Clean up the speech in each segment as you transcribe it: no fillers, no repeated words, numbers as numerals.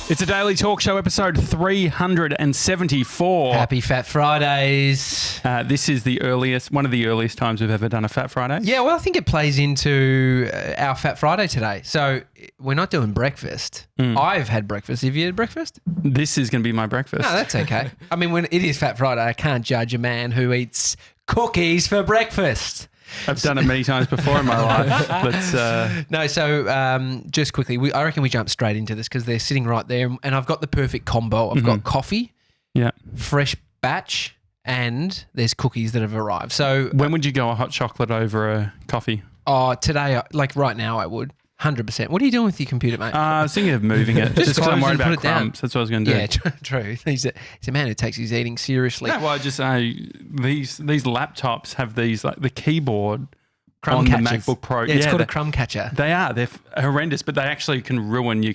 It's a daily talk show episode 374. Happy Fat Fridays. This is one of the earliest times we've ever done a Fat Friday. Yeah, well, I think it plays into our Fat Friday today. So we're not doing breakfast. I've had breakfast. Have you had breakfast? This is going to be my breakfast. No, that's okay. I mean, when it is Fat Friday, I can't judge a man who eats cookies for breakfast. I've done it many times before in my life. But, No, so just quickly, I reckon we jump straight into this because they're sitting right there and I've got the perfect combo. I've got coffee, fresh batch, and there's cookies that have arrived. So when would you go a hot chocolate over a coffee? Oh, today, like right now, I would. 100%. What are you doing with your computer, mate? I was thinking of moving it. just because I'm worried about crumbs. That's what I was going to do. Yeah, true. He's a man who takes his eating seriously. No, well, I just say these laptops have these, like the keyboard crumb on catchers. the MacBook Pro. Yeah, it's called a crumb catcher. They are. They're horrendous, but they actually can ruin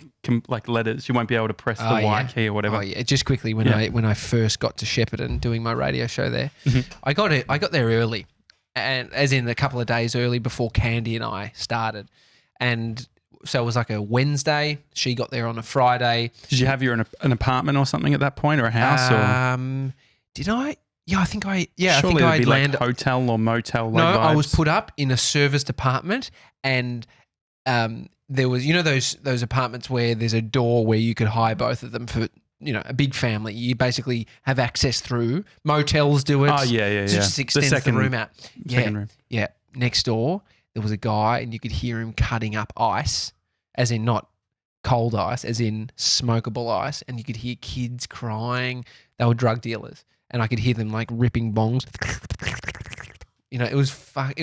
like letters. You won't be able to press the Y key or whatever. Oh, yeah. Just quickly, when I first got to Shepparton doing my radio show there, I got there early, and as in a couple of days early before Candy and I started. And so it was like a Wednesday. She got there on a Friday. Did you have an apartment or something at that point, or a house? Did I? Yeah, I think I. Yeah, surely I think it'd I'd be land like hotel or motel. No, vibes. I was put up in a serviced apartment, and there was those apartments where there's a door where you could hire both of them for a big family. You basically have access through. Motels do it. Oh yeah. So it just extends the room out. Second room. Yeah. Next door, there was a guy, and you could hear him cutting up ice, as in not cold ice, as in smokable ice, and you could hear kids crying. They were drug dealers, and I could hear them like ripping bongs. It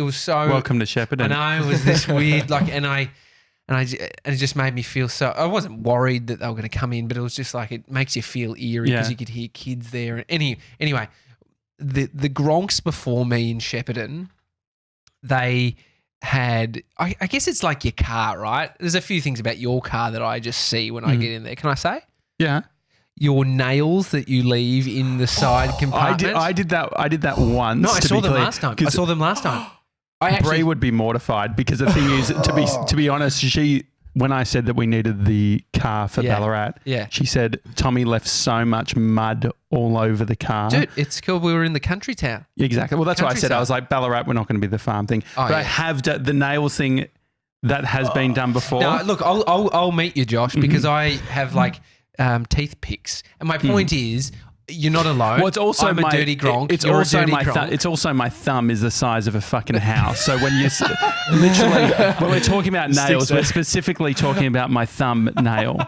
was so. Welcome to Shepparton. I know, it was this weird, and it just made me feel so. I wasn't worried that they were going to come in, but it was just like it makes you feel eerie because you could hear kids there. Anyway, the Gronks before me in Shepparton, they had, I guess it's like your car, right? There's a few things about your car that I just see when I get in there. Can I say? Yeah. Your nails that you leave in the side compartment. I did that once. No, I saw them last time. Brie would be mortified because the thing is, to be honest, when I said that we needed the car for Ballarat, she said Tommy left so much mud all over the car. Dude, it's cool. We were in the country town. Exactly. Well, that's why I said I was like, Ballarat, we're not going to be the farm thing. I have the nails thing that has been done before. No, look, I'll meet you, Josh, because I have like teeth picks, and my point is, you're not alone. Well, it's also I'm a dirty Gronk. It's You're also a dirty my Gronk. it's also my thumb is the size of a fucking house. So when you literally when we're talking about nails, we're specifically talking about my thumb nail.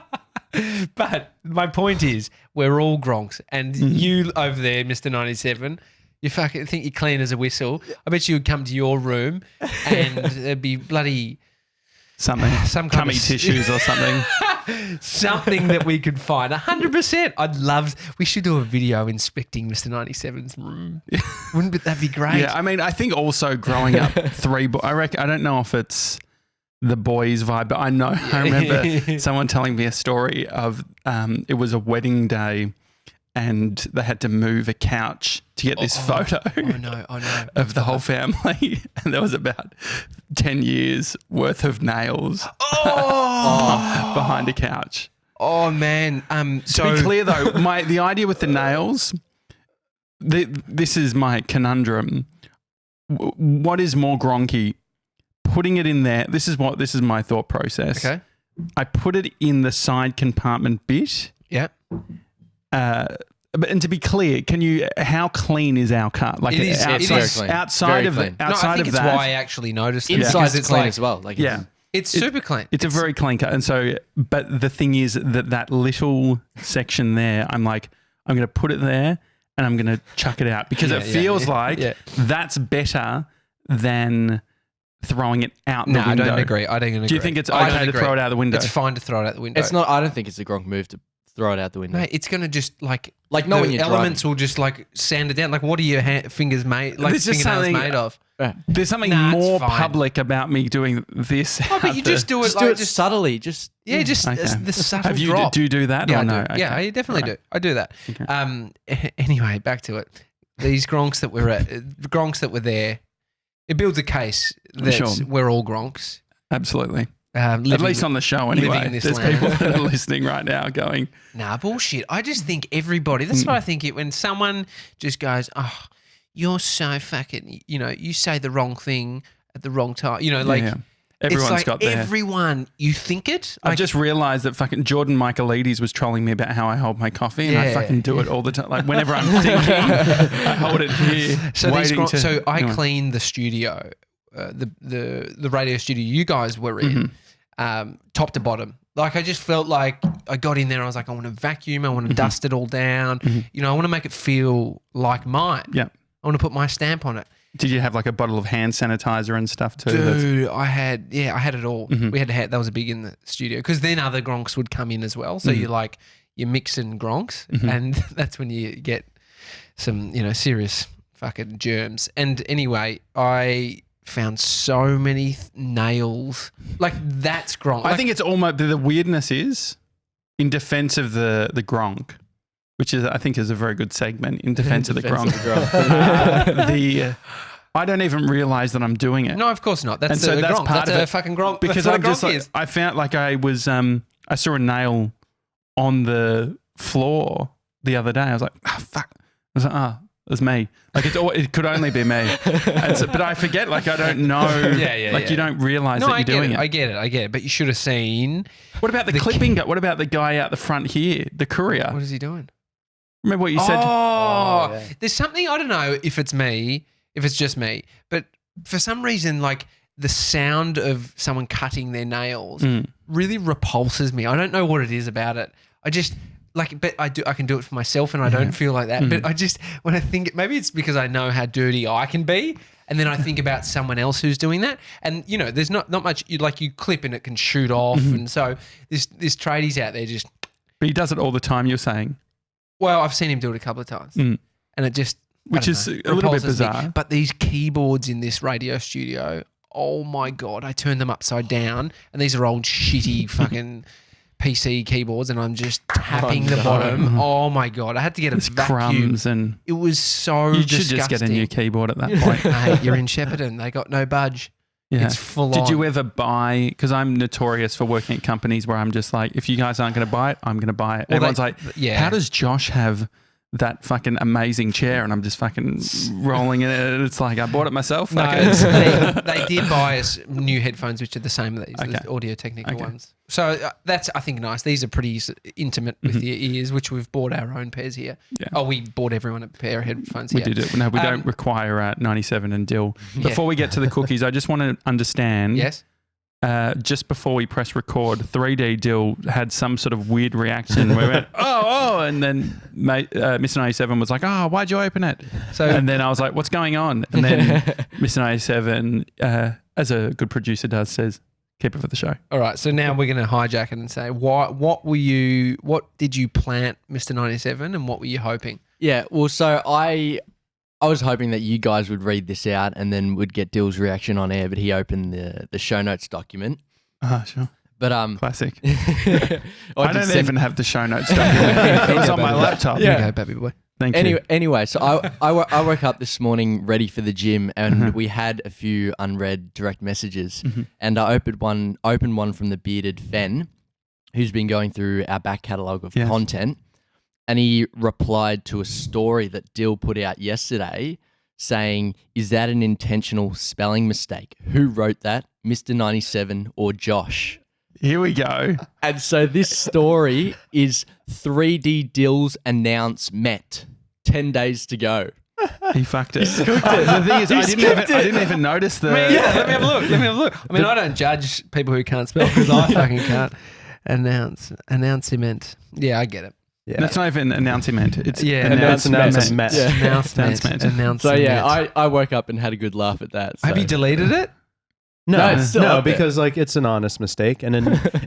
But my point is, we're all Gronks, and you over there, Mr. 97, you fucking think you're clean as a whistle. I bet you would come to your room and there'd be bloody some kind tummy of tissues or something. Something that we could find. 100%. We should do a video inspecting Mr. 97's room. Wouldn't that be great? Yeah, I mean, I think also growing up, I don't know if it's the boys vibe, but I remember someone telling me a story of it was a wedding day and they had to move a couch to get this photo of the whole family. And there was about 10 years worth of nails behind a couch. Oh, man. To be clear, though, the idea with the nails, this is my conundrum. What is more Gronky? Putting it in there, this is my thought process. Okay. I put it in the side compartment bit. Yeah. And to be clear, how clean is our car? Like it is very clean. Outside of that. I think it's why I actually noticed it. Inside it's clean as well. It's super clean. It's a very clean car. And so, but the thing is that little section there, I'm like, I'm going to put it there and I'm going to chuck it out because it feels like that's better than throwing it out the window. I don't agree. Do you think it's okay to throw it out the window? It's fine to throw it out the window. It's not. I don't think it's a Gronk move to throw it out the window. Mate, it's going to just like not the when you're elements driving. will just like sand it down. Like what are your fingers made? Like This is fingernails something- made of? There's something Nah, it's more fine. public about me doing this. Oh, but you just do it Just like do it subtly. Just the subtle drop. Do you do that Yeah, or I no? do. Yeah, I definitely do. I do that. Okay. Anyway, back to it. These Gronks that were there, it builds a case that we're all Gronks. Absolutely. At least on the show anyway. There's land. people that are listening right now going, nah, bullshit. I just think everybody, that's what I think when someone just goes, oh, you're so fucking, you say the wrong thing at the wrong time. Everyone's it's like got their... everyone, you think it. I've just realised that fucking Jordan Michaelides was trolling me about how I hold my coffee, and I fucking do it all the time. Like whenever I'm thinking, I hold it here. So I cleaned the studio, the radio studio you guys were in, top to bottom. Like I just felt like I got in there and I was like, I want to vacuum, I want to dust it all down. I want to make it feel like mine. Yeah. I want to put my stamp on it. Did you have like a bottle of hand sanitizer and stuff too? Dude, I had it all. We had that was a big in the studio because then other Gronks would come in as well. So you're mixing Gronks and that's when you get some, serious fucking germs. And anyway, I found so many nails. Like that's Gronk. I think it's almost, the weirdness is in defense of the Gronk, which is, I think, is a very good segment in defense of the Gronk. I don't even realize that I'm doing it. No, of course not. That's the Gronk. That's a fucking Gronk. Because I'm just like, I found like I saw a nail on the floor the other day. I was like, fuck. I was like, it was me. Like it could only be me. But I forget, like I don't know. You don't realize that you're doing it. I get it. But you should have seen. What about the clipping guy? What about the guy out the front here, the courier? What is he doing? Remember what you said? There's something, I don't know if it's me, if it's just me, but for some reason, like the sound of someone cutting their nails really repulses me. I don't know what it is about it. I just but I can do it for myself and I don't feel like that. But I just, when I think, maybe it's because I know how dirty I can be. And then I think about someone else who's doing that. And, there's not much, you clip and it can shoot off. And so this tradie's out there just. But he does it all the time, you're saying? Well, I've seen him do it a couple of times, and it just which is a little bit bizarre. But these keyboards in this radio studio, oh my god! I turned them upside down, and these are old shitty fucking PC keyboards, and I'm just tapping the bottom. Oh my god! I had to get a vacuum. Crumbs and it was so. You disgusting. should just get a new keyboard at that point. Hey, you're in Shepparton. They got no budge. Yeah. It's full on. Did you ever buy, because I'm notorious for working at companies where I'm just like, if you guys aren't going to buy it, I'm going to buy it. Well, everyone's like, how does Josh have that fucking amazing chair? And I'm just fucking rolling in it. It's like, I bought it myself. No, they did buy us new headphones, which are the same as these, the Audio-Technica ones. So that's, I think, nice. These are pretty intimate with your ears, which we've bought our own pairs here. Yeah. Oh, we bought everyone a pair of headphones here. We did it. No, we don't require 97 and Dill. Before we get to the cookies, I just want to understand. Yes. Just before we press record, 3D Dill had some sort of weird reaction. We went, oh, and then Mr. 97 was like, why'd you open it? And then I was like, what's going on? And then Mr. 97, as a good producer does, says, keep it for the show. All right, so now we're going to hijack it and say, what did you plant, Mr. 97, and what were you hoping? Yeah, well, so I was hoping that you guys would read this out and then would get Dill's reaction on air, but he opened the show notes document. Sure. But classic. I don't even have the show notes document. It was on my laptop. Yeah, go, baby boy. Thank you. Anyway, so I woke up this morning ready for the gym, and we had a few unread direct messages, and I opened one from the bearded Fen, who's been going through our back catalogue of content. And he replied to a story that Dill put out yesterday saying, is that an intentional spelling mistake? Who wrote that? Mr. 97 or Josh? Here we go. And so this story is 3D Dill's announcement. 10 days to go. He fucked it. The thing is, I didn't even notice the... Let me have a look. I mean, I don't judge people who can't spell because I fucking can't. Announcement. Yeah, I get it. Yeah. That's not even announcement. It's announcement. So yeah, I woke up and had a good laugh at that. So. Have you deleted it? No, it's still because like it's an honest mistake, and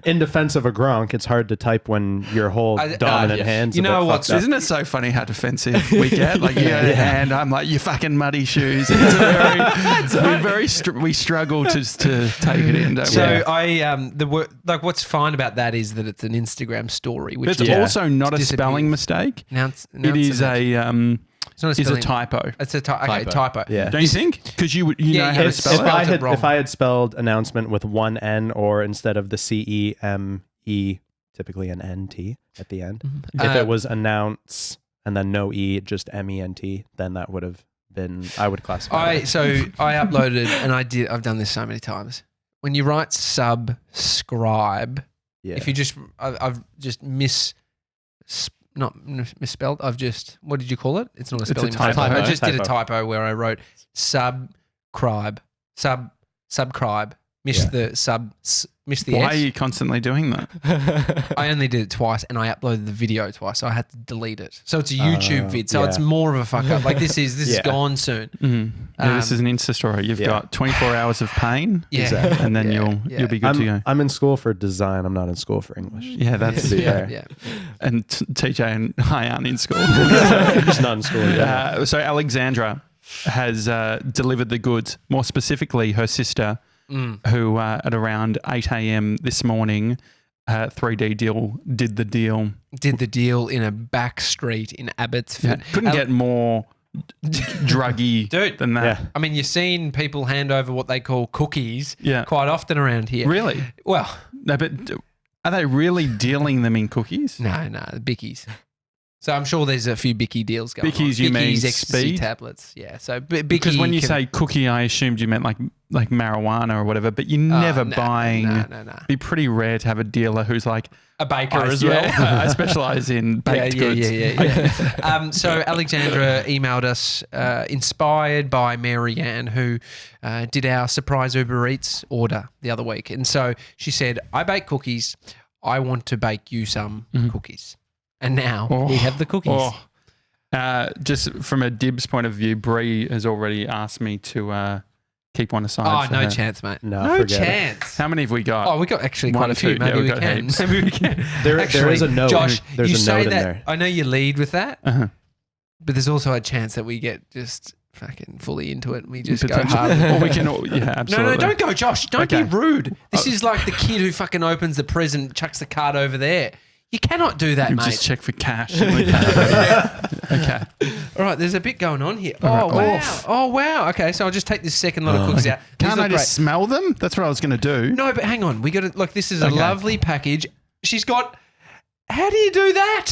in defense of a Gronk, it's hard to type when your whole dominant hand's. You know what? Isn't it so funny how defensive we get? Like hand, I'm like you fucking muddy shoes. We struggle to take it in. Don't we? What's fine about that is that it's an Instagram story, which it's also not a spelling mistake. It is a It's not a is a spelling. typo. It's a typo. Yeah. Don't you think? Because you know how to it's spell spelled it. it wrong. If I had spelled announcement with one N or instead of the CEME, typically an NT at the end. If it was announce and then no E, just MENT, then that would have been, I would classify it. So I uploaded, and I've done this so many times. When you write subscribe, if you just, I've just not misspelled. I've just, what did you call it? It's not a spelling typo. mistake. I just did a Typo. typo where I wrote subscribe. Missed the Why S. are you constantly doing that? I only did it twice, and I uploaded the video twice, so I had to delete it. So it's a YouTube vid, so yeah. it's more of a fuck up. Like this is gone soon. Yeah, this is an Insta story. You've got 24 hours of pain, and then you'll be good to go. I'm in school for design. I'm not in school for English. Yeah, that's yeah. And TJ and I aren't in school. Just not in school. Yeah. So Alexandra has delivered the goods. More specifically, her sister, who at around 8 a.m. this morning, 3D deal did the deal. Did the deal in a back street in Abbotsford. Yeah, couldn't get more druggy than that. Yeah. I mean, you've seen people hand over what they call cookies Yeah. quite often around here. Really? Well, No, but are they really dealing them in cookies? no, bickies. So I'm sure there's a few Bicky deals going on. Bickies, you mean ecstasy speed? tablets. Yeah. So Bicky. Because when you say cookie, I assumed you meant like marijuana or whatever, but you're never buying. No. It'd be pretty rare to have a dealer who's like A baker as well. I specialize in baked goods. Yeah. So Alexandra emailed us, inspired by Marianne, who did our surprise Uber Eats order the other week. And so she said, I bake cookies. I want to bake you some cookies. And now we have the cookies. Just from a Dibs point of view, Bree has already asked me to keep one aside. Oh, no chance, mate. No, forget chance. How many have we got? Oh, we got actually One, quite a few. two. Maybe Yeah, we we've got can. heaps. Maybe we can. There Actually, is a note. Josh, There's you a say note in that. there. I know you lead with that, Uh-huh. but there's also a chance that we get just fucking fully into it and we just go Potentially. hard. Or we can all, yeah, absolutely. No, don't go, Josh. Don't Okay. be rude. This is like the kid who fucking opens the present, chucks the card over there. You cannot do that, You mate. just check for cash. Okay. All right, there's a bit going on here. All Oh, right. wow. Oof. Oh, wow. Okay, so I'll just take this second lot of cookies out. These Can't I look just great. smell them? That's what I was going to do. No, but hang on. We got to look. This is a Okay. lovely package. She's got. How do you do that?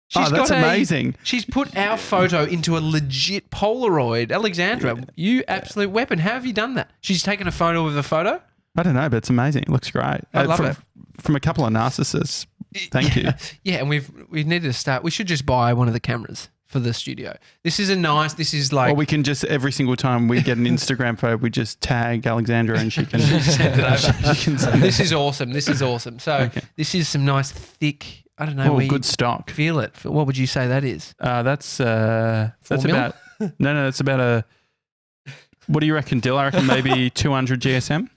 She's That's got amazing. She's put our photo into a legit Polaroid. Alexandra, you absolute weapon. How have you done that? She's taken a photo of a photo. I don't know, but it's amazing. It looks great. I love it. From a couple of narcissists. Thank you. Yeah, and we needed to start. We should just buy one of the cameras for the studio. This is like. Or we can just, every single time we get an Instagram photo, we just tag Alexandra and she can send it over. She can send This is awesome. So this is some nice thick. I don't know. Oh, where good you stock. feel it. What would you say that is? That's mil? about that's about a. What do you reckon, Dill? I reckon maybe 200 GSM.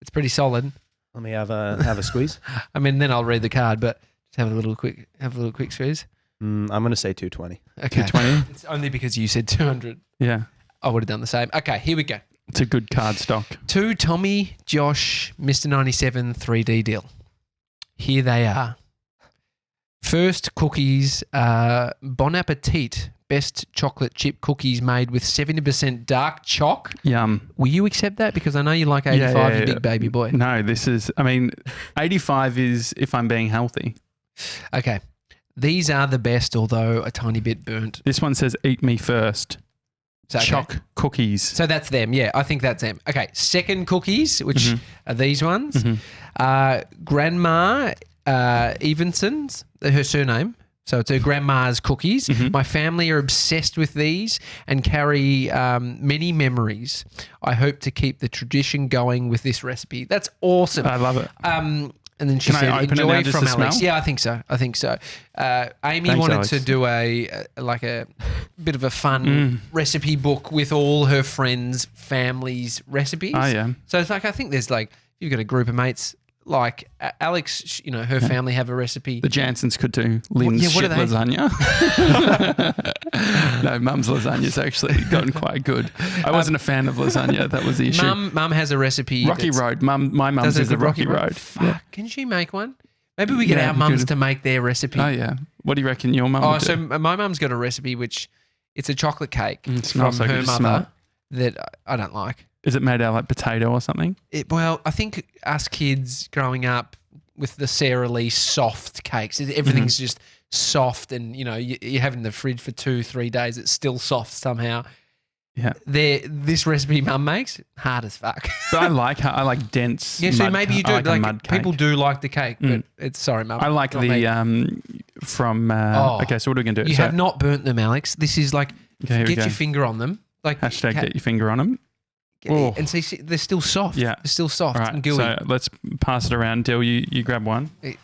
It's pretty solid. Let me have a squeeze. I mean, then I'll read the card, but just have a little quick squeeze. I'm going to say 220. Okay. 220. It's only because you said 200. Yeah, I would have done the same. Okay, here we go. it's a good card stock. To Tommy, Josh, Mr. 97 3D deal. Here they are. First cookies, Bon Appetit, best chocolate chip cookies made with 70% dark choc. Yum. Will you accept that? Because I know you like 85, you big baby boy. No, this is. I mean, 85 is if I'm being healthy. Okay. These are the best, although a tiny bit burnt. This one says "Eat me first." So, okay. Choc cookies. So that's them. Yeah, I think that's them. Okay, second cookies, which are these ones. Grandma Evenson's, her surname. So it's her grandma's cookies. My family are obsessed with these and carry many memories. I hope to keep the tradition going with this recipe. That's awesome. I love it. And then she Can said, I open it enjoy now just from to Alex. smell? Yeah, I think so. Amy Thanks, wanted Alex. to do a bit of a fun recipe book with all her friends' families' recipes. Oh, yeah. So it's like, I think there's like, you've got a group of mates, like Alex, her family have a recipe. The Jansons could do Lynn's what shit are they? lasagna. No, Mum's lasagna's actually gotten quite good. I wasn't a fan of lasagna. That was the issue. Mum has a recipe. Rocky Road. My mum's is the Rocky Road. Fuck, can you make one? Maybe we get Yeah, our we mums could. to make their recipe. Oh yeah. What do you reckon your mum Oh, would so do? my mum's got a recipe which it's a chocolate cake It from smells so her good to smell mother that I don't like. Is it made out of like potato or something? Well, I think us kids growing up with the Sara Lee soft cakes, everything's just soft, and you have it in the fridge for 2-3 days, it's still soft somehow. Yeah. This recipe mum makes hard as fuck. But I like dense. Yeah, so mud maybe you ca- do. I like a Like mud cake. people do like the cake, but it's sorry, mum. I like not me. the from. Okay, so what are we gonna do? You So- have not burnt them, Alex. This is like Okay, here we get go. your finger on them. Like Hashtag get your finger on them. Oh. and see, they're still soft. Yeah. They're still soft All and right, gooey. so let's pass it around. Dill, you grab one. That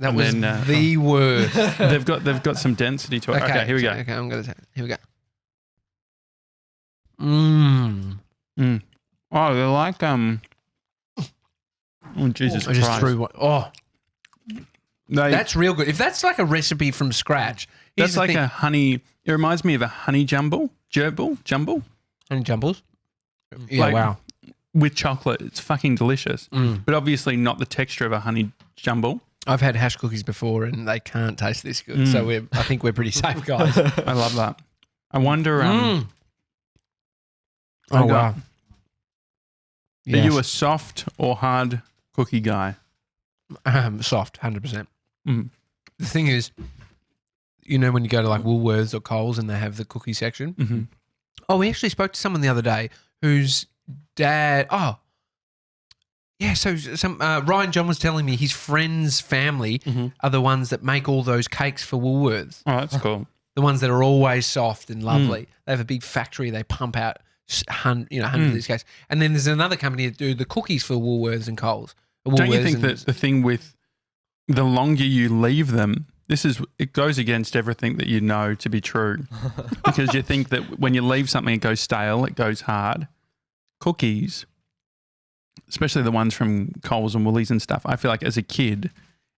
and was then, the worst. They've got some density to it. Okay, here we go. Okay, I'm gonna take. Here we go. Mmm. Oh, they're like Oh Jesus I just Christ! threw one. Oh, They- that's real good. If that's like a recipe from scratch, that's like a honey. It reminds me of a honey jumble, jumble honey jumbles. Yeah, Like- wow. with chocolate. It's fucking delicious, Mm. but obviously not the texture of a honey jumble. I've had hash cookies before, and they can't taste this good. So I think we're pretty safe, guys. I love that. I wonder. Oh I got- wow. Are you a soft or hard cookie guy? Soft, 100%. Mm. The thing is, when you go to like Woolworths or Coles and they have the cookie section. Mm-hmm. Oh, we actually spoke to someone the other day whose dad. Oh, yeah. So Ryan John was telling me his friend's family are the ones that make all those cakes for Woolworths. Oh, that's cool. The ones that are always soft and lovely. They have a big factory. They pump out hundreds of these cakes. And then there's another company that do the cookies for Woolworths and Coles. Don't you Woolworths think and- that the thing with the longer you leave them, it goes against everything that you know to be true, because you think that when you leave something, it goes stale, it goes hard. Cookies, especially the ones from Coles and Woolies and stuff, I feel like as a kid,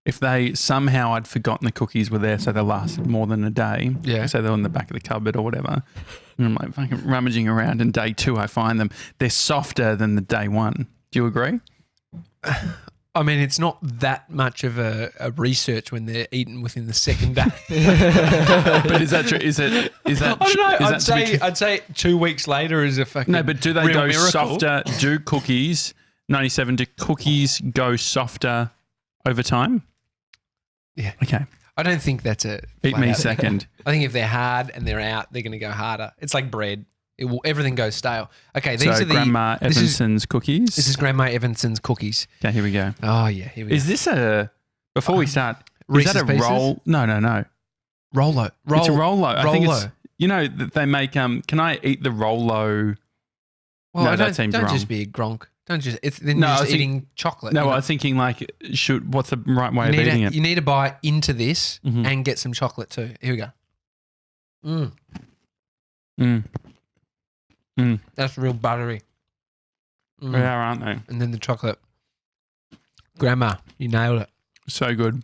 if somehow I'd forgotten the cookies were there, so they lasted more than a day, so they were in the back of the cupboard or whatever, and I'm like fucking rummaging around, and day 2 I find them, they're softer than the day 1. Do you agree? I mean, it's not that much of a research when they're eaten within the second day. But is that true? Is that? I don't know. Is that to be true? I'd say 2 weeks later is a fucking No, but do they real go miracle. softer? Do cookies 97? Do cookies go softer over time? Yeah. Okay. I don't think that's a Beat flat me out- second. I think if they're hard and they're out, they're going to go harder. It's like bread. Everything goes stale. Okay, these So are the Grandma this is- Evanson's cookies. This is Grandma Evanson's cookies. Okay, here we go. Oh yeah, here we go. Is this before we start? Reese's is that a Pieces? roll? No. Rollo? It's a Rollo. I think it's. Rollo. You know that they make. Can I eat the Rollo? Well, No, I that don't, seems don't wrong. just be a Gronk. Don't just. It's then No, you're I just think- eating chocolate. No, you know? I was thinking like, what's the right way you of need, eating to, it? you need to bite into this Mhm. and get some chocolate too. Here we go. That's real buttery. They are, aren't they? And then the chocolate. Grandma, you nailed it. So good.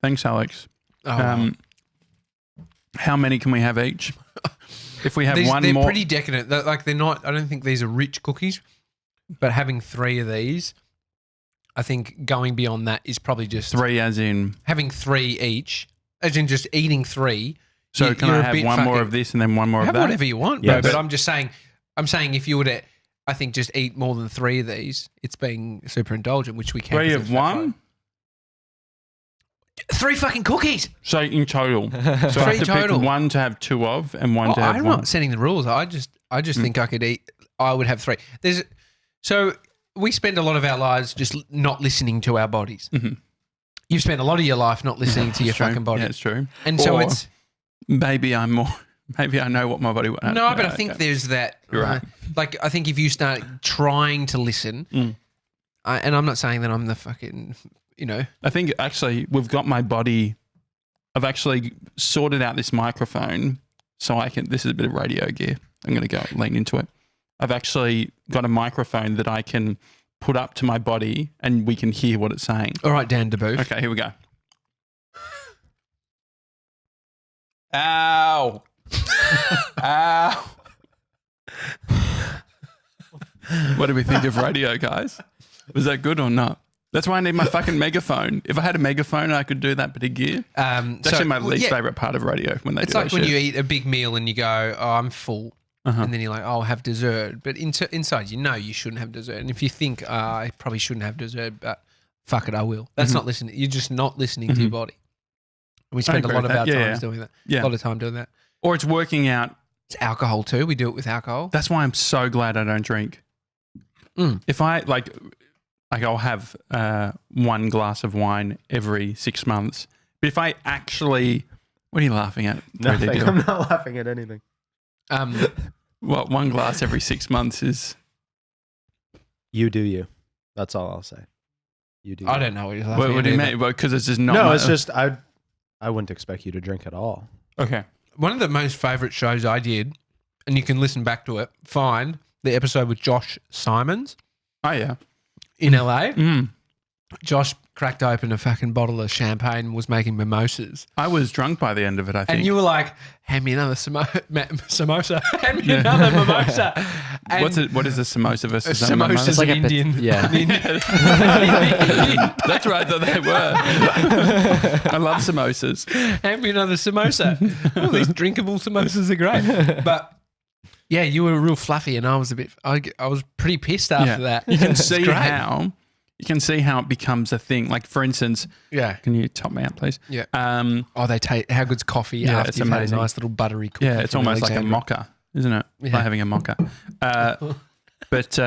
Thanks, Alex. Oh, wow. How many can we have each? If we have they're one more, pretty decadent. They're not. I don't think these are rich cookies, but having 3 of these, I think going beyond that is probably just 3 as in. having 3 each, as in just eating 3. So can you're I a have bit one more fucking- of this and then one more of Have that? whatever you want, Yeah, bro. But but- I'm just saying. I'm saying if you were to, I think just eat more than 3 of these, it's being super indulgent, which we can. 3 of one? 3 fucking cookies. So in total. So I 3 have to total. pick 1 to have 2 of and 1 to have I'm 1. not setting the rules. I just think I could eat. I would have 3. So we spend a lot of our lives just not listening to our bodies. Mhm. You've spent a lot of your life not listening to your It's true. fucking body, Yeah, it's true. and so Or it's maybe I'm more. Maybe I know what my body wants. no. But I think there's that. You're right. Like I think if you start trying to listen, and I'm not saying that I'm the fucking, I think actually we've got my body. I've actually sorted out this microphone so I can. This is a bit of radio gear. I'm going to go lean into it. I've actually got a microphone that I can put up to my body and we can hear what it's saying. All right, Dan DeBoof. Okay, here we go. Ow. Ow. What do we think of radio, guys? Was that good or not? That's why I need my fucking megaphone. If I had a megaphone, I could do that bit of gear. It's actually my least favorite part of radio when they do that. It's like when you eat a big meal and you go, "Oh, I'm full," and then you're like, "Oh, I'll have dessert." But inside, you shouldn't have dessert. And if you think, "I probably shouldn't have dessert," but fuck it, I will. That's not listening. You're just not listening to your body. We spend a lot of our time doing that. Yeah. A lot of time doing that. Or it's working out. It's alcohol too. We do it with alcohol. That's why I'm so glad I don't drink. If I I'll have 1 glass of wine every 6 months. But if I actually, what are you laughing at? Nothing. I'm not laughing at anything. Well, 1 glass every 6 months is. You do you. That's all I'll say. You do. I don't know what you're laughing at. What do you mean? Because it's just not. No, it's just I wouldn't expect you to drink at all. Okay. One of the most favourite shows I did, and you can listen back to it, find the episode with Josh Simons. Oh, yeah. In LA. Josh cracked open a fucking bottle of champagne and was making mimosas. I was drunk by the end of it, I think. And you were like, hand me another samosa. Hand me another mimosa. And what is a samosa versus a samosa? mimosa? It's like Indian. Yeah. That's right, that they were. I love samosas. Hand me another samosa. All these drinkable samosas are great. But yeah, you were real fluffy and I was I was pretty pissed after that. You can see how it becomes a thing. Like, for instance, can you top me out, please? Yeah. They take how good's coffee after it's you've amazing. had a nice little buttery cookie. Yeah, it's almost like a mocha, isn't it? Yeah. Like having a mocha. But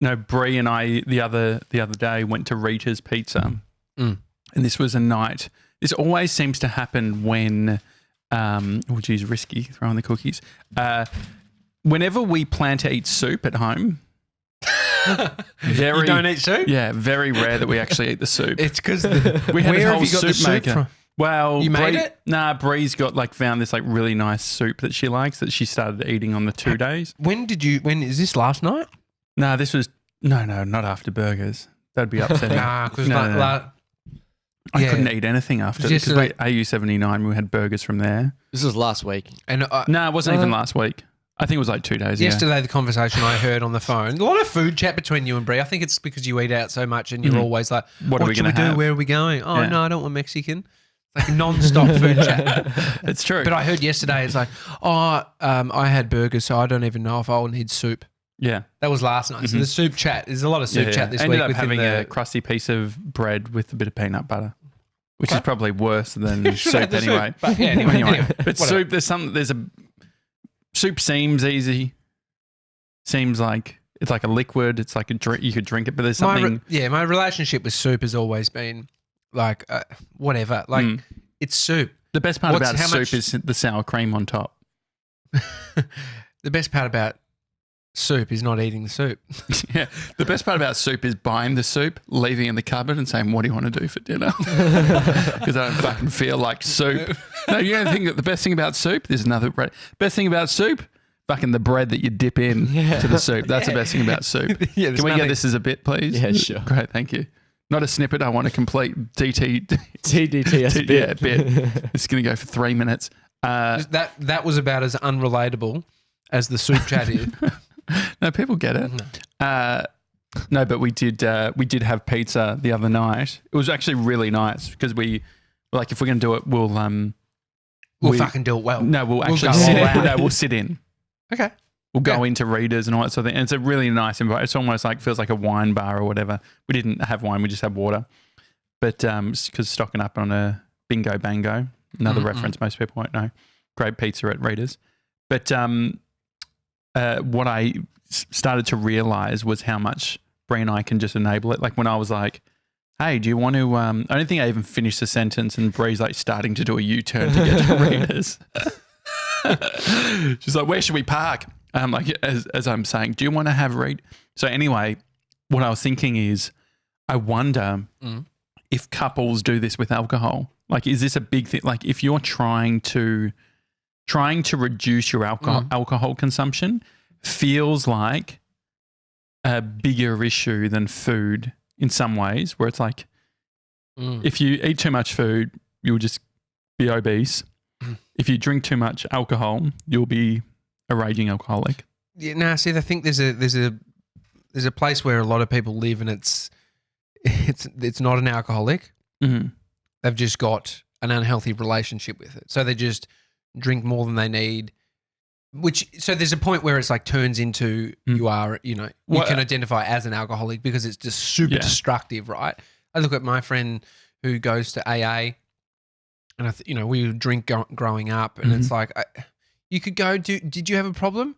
no, Bree and I the other day went to Rita's Pizza, and this was a night. This always seems to happen when, risky throwing the cookies. Whenever we plan to eat soup at home. You don't eat soup? Yeah, very rare that we actually eat the soup. It's because we had where a whole have you got the soup soup maker. from? Well, you made it? Nah, Bree's found this really nice soup that she likes that she started eating on the 2 days. When is this last night? No, this was not after burgers. That'd be upsetting. Because I couldn't eat anything after because AU79 we had burgers from there. This was last week. And no, it wasn't even last week. I think it was 2 days. Yesterday, the conversation I heard on the phone, a lot of food chat between you and Bree. I think it's because you eat out so much and you're always like, what are we going to do? Where are we going? Oh, no, I don't want Mexican. It's like non-stop food chat. It's true. But I heard yesterday, it's like, I had burgers, so I don't even know if I'll need soup. Yeah. That was last night. So the soup chat, there's a lot of soup chat this week. I ended up having a crusty piece of bread with a bit of peanut butter, which is probably worse than soup anyway. But yeah, anyway. But soup, soup seems easy. Seems like it's like a liquid. It's like a drink. You could drink it, but there's something. My relationship with soup has always been like whatever. Like it's soup. The best part about soup is the sour cream on top. The best part about soup is not eating the soup. Yeah. The best part about soup is buying the soup, leaving it in the cupboard and saying, what do you want to do for dinner? Because I don't fucking feel like soup. No, you don't think that the best thing about soup, there's another best thing about soup, fucking the bread that you dip in to the soup. That's the best thing about soup. Can we get this as a bit, please? Yeah, sure. Great, thank you. Not a snippet. I want a complete TDT as a bit. Yeah, bit. It's going to go for 3 minutes. That was about as unrelatable as the soup chat is. No, people get it. No, but we did have pizza the other night. It was actually really nice because we if we're going to do it, we'll fucking do it well. No, we'll actually sit in. No, we'll sit in. Okay. We'll go into Readers and all that sort of thing. And it's a really nice environment. It's almost feels like a wine bar or whatever. We didn't have wine, we just had water. But because stocking up on a Bingo Bango, another reference most people won't know. Great pizza at Readers. But what I started to realize was how much Bree and I can just enable it. Like when I was like, hey, do you want to, I don't think I even finished the sentence and Bree's starting to do a U-turn to get to Readers. She's like, where should we park? As I'm saying, do you want to have read? So anyway, what I was thinking is, I wonder if couples do this with alcohol. Is this a big thing? If you're trying to reduce your alcohol consumption, feels like a bigger issue than food in some ways, where it's if you eat too much food, you'll just be obese. If you drink too much alcohol, you'll be a raging alcoholic. Yeah, I think there's a place where a lot of people live, and it's it's not an alcoholic. Mhm. They've just got an unhealthy relationship with it. So they just drink more than they need. So there's a point where it's like turns into you are, you can identify as an alcoholic because it's just super destructive, right? I look at my friend who goes to AA, and we would drink growing up, and it's like you could go, did you have a problem?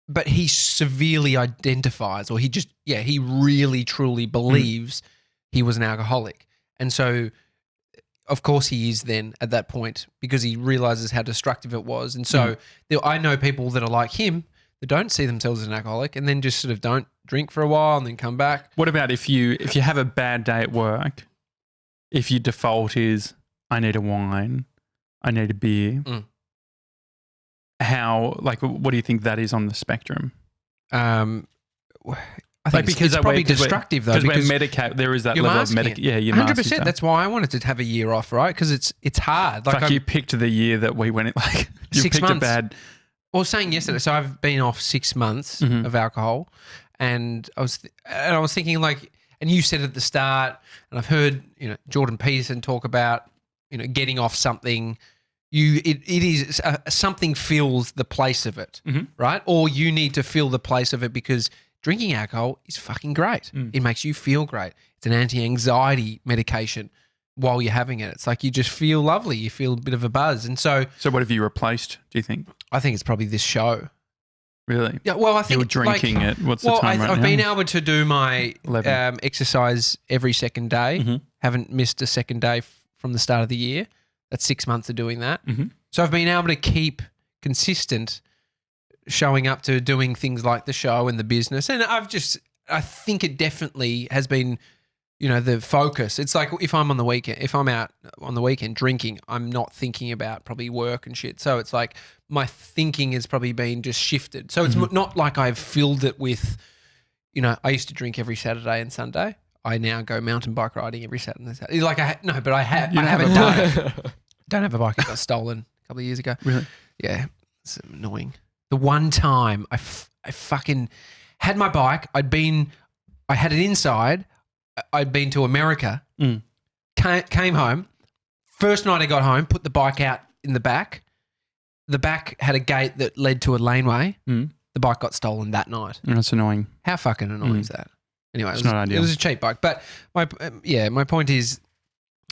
But he severely identifies, or he really truly believes he was an alcoholic, and so. Of course he is then at that point because he realizes how destructive it was. And so I know people that are like him that don't see themselves as an alcoholic and then just sort of don't drink for a while and then come back. What about if you have a bad day at work, if your default is, I need a wine, I need a beer, what do you think that is on the spectrum? I think it's probably destructive though. Because we're medicate, there is that level of medic. Yeah, you're 100%. That's why I wanted to have a year off, right? Because it's hard. Like you picked the year that we went. Like you 6 picked months. a bad. I was saying yesterday. So I've been off 6 months of alcohol, and I was thinking like, and you said at the start, and I've heard Jordan Peterson talk about getting off something. It is something fills the place of it, right? Or you need to fill the place of it because. Drinking alcohol is fucking great. It makes you feel great. It's an anti-anxiety medication while you're having it. It's like you just feel lovely. You feel a bit of a buzz. And so what have you replaced, do you think? I think it's probably this show. Really? Yeah, well, I think you're drinking it. What's the time right now? I've been able to do my exercise every second day. Haven't missed a second day from the start of the year. That's 6 months of doing that. So I've been able to keep consistent showing up to doing things like the show and the business. And I think it definitely has been, the focus. It's like if I'm out on the weekend drinking, I'm not thinking about probably work and shit. So it's like my thinking has probably been just shifted. So it's not like I've filled it with, I used to drink every Saturday and Sunday. I now go mountain bike riding every Saturday and Saturday. Like I haven't done it. Don't have a bike. It got stolen a couple of years ago. Really? Yeah. It's annoying. The one time I fucking had my bike, I had it inside, I'd been to America, came home, first night I got home, put the bike out in the back. The back had a gate that led to a laneway. The bike got stolen that night. That's annoying. How fucking annoying is that? Anyway, not ideal. It was a cheap bike. But my point is,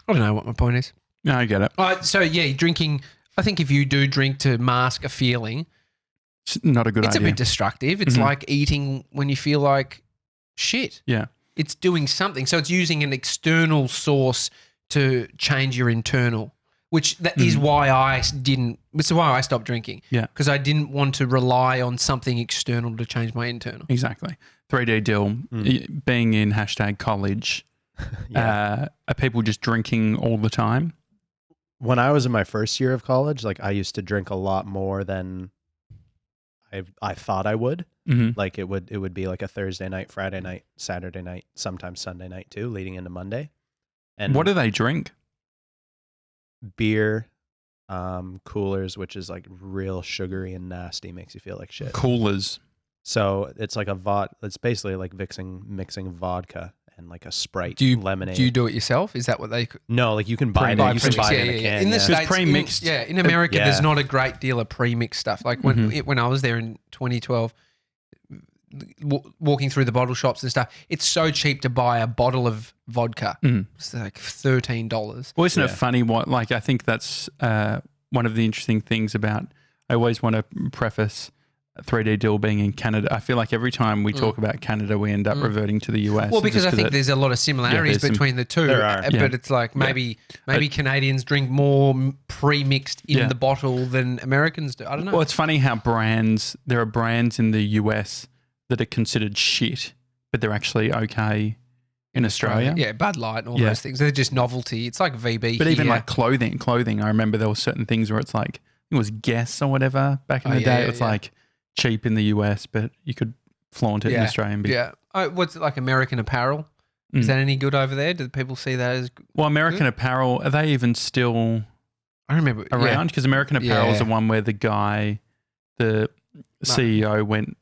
I don't know what my point is. No, I get it. So drinking, I think if you do drink to mask a feeling, it's not a good idea. It's a bit destructive. It's like eating when you feel like shit. Yeah. It's doing something. So it's using an external source to change your internal, which that is why it's why I stopped drinking. Yeah. Because I didn't want to rely on something external to change my internal. Exactly. 3D Dill, being in #college, are people just drinking all the time? When I was in my first year of college, like I used to drink a lot more than I thought I would. Like it would be like a Thursday night, Friday night, Saturday night, sometimes Sunday night too, leading into Monday. And what do they drink? Beer, coolers, which is like real sugary and nasty, makes you feel like shit. Coolers. So it's like it's basically like mixing vodka and like a Sprite lemonade. Do you do it yourself? Is that what they? No, like you can buy it. You can buy it in a can. In the States, pre-mixed. In America, there's not a great deal of pre-mixed stuff. Like when I was there in 2012, walking through the bottle shops and stuff, it's so cheap to buy a bottle of vodka. It's like $13. Well, isn't it funny? I think that's one of the interesting things about. I always want to preface 3D Dill being in Canada. I feel like every time we talk about Canada, we end up reverting to the US. Well, because I think there's a lot of similarities between the two. There are. But it's like maybe Canadians drink more pre-mixed in the bottle than Americans do. I don't know. Well, it's funny how there are brands in the US that are considered shit, but they're actually okay in Australia. Yeah, Bud Light and all those things. They're just novelty. It's like VB. But even like clothing, I remember there were certain things where it's like, it was Guess or whatever back in the day. It was like cheap in the US, but you could flaunt it in Australia. And what's it like American Apparel? Is that any good over there? Do people see that as good? Well, American Apparel, are they even still I remember around? Because American Apparel is the one where the CEO went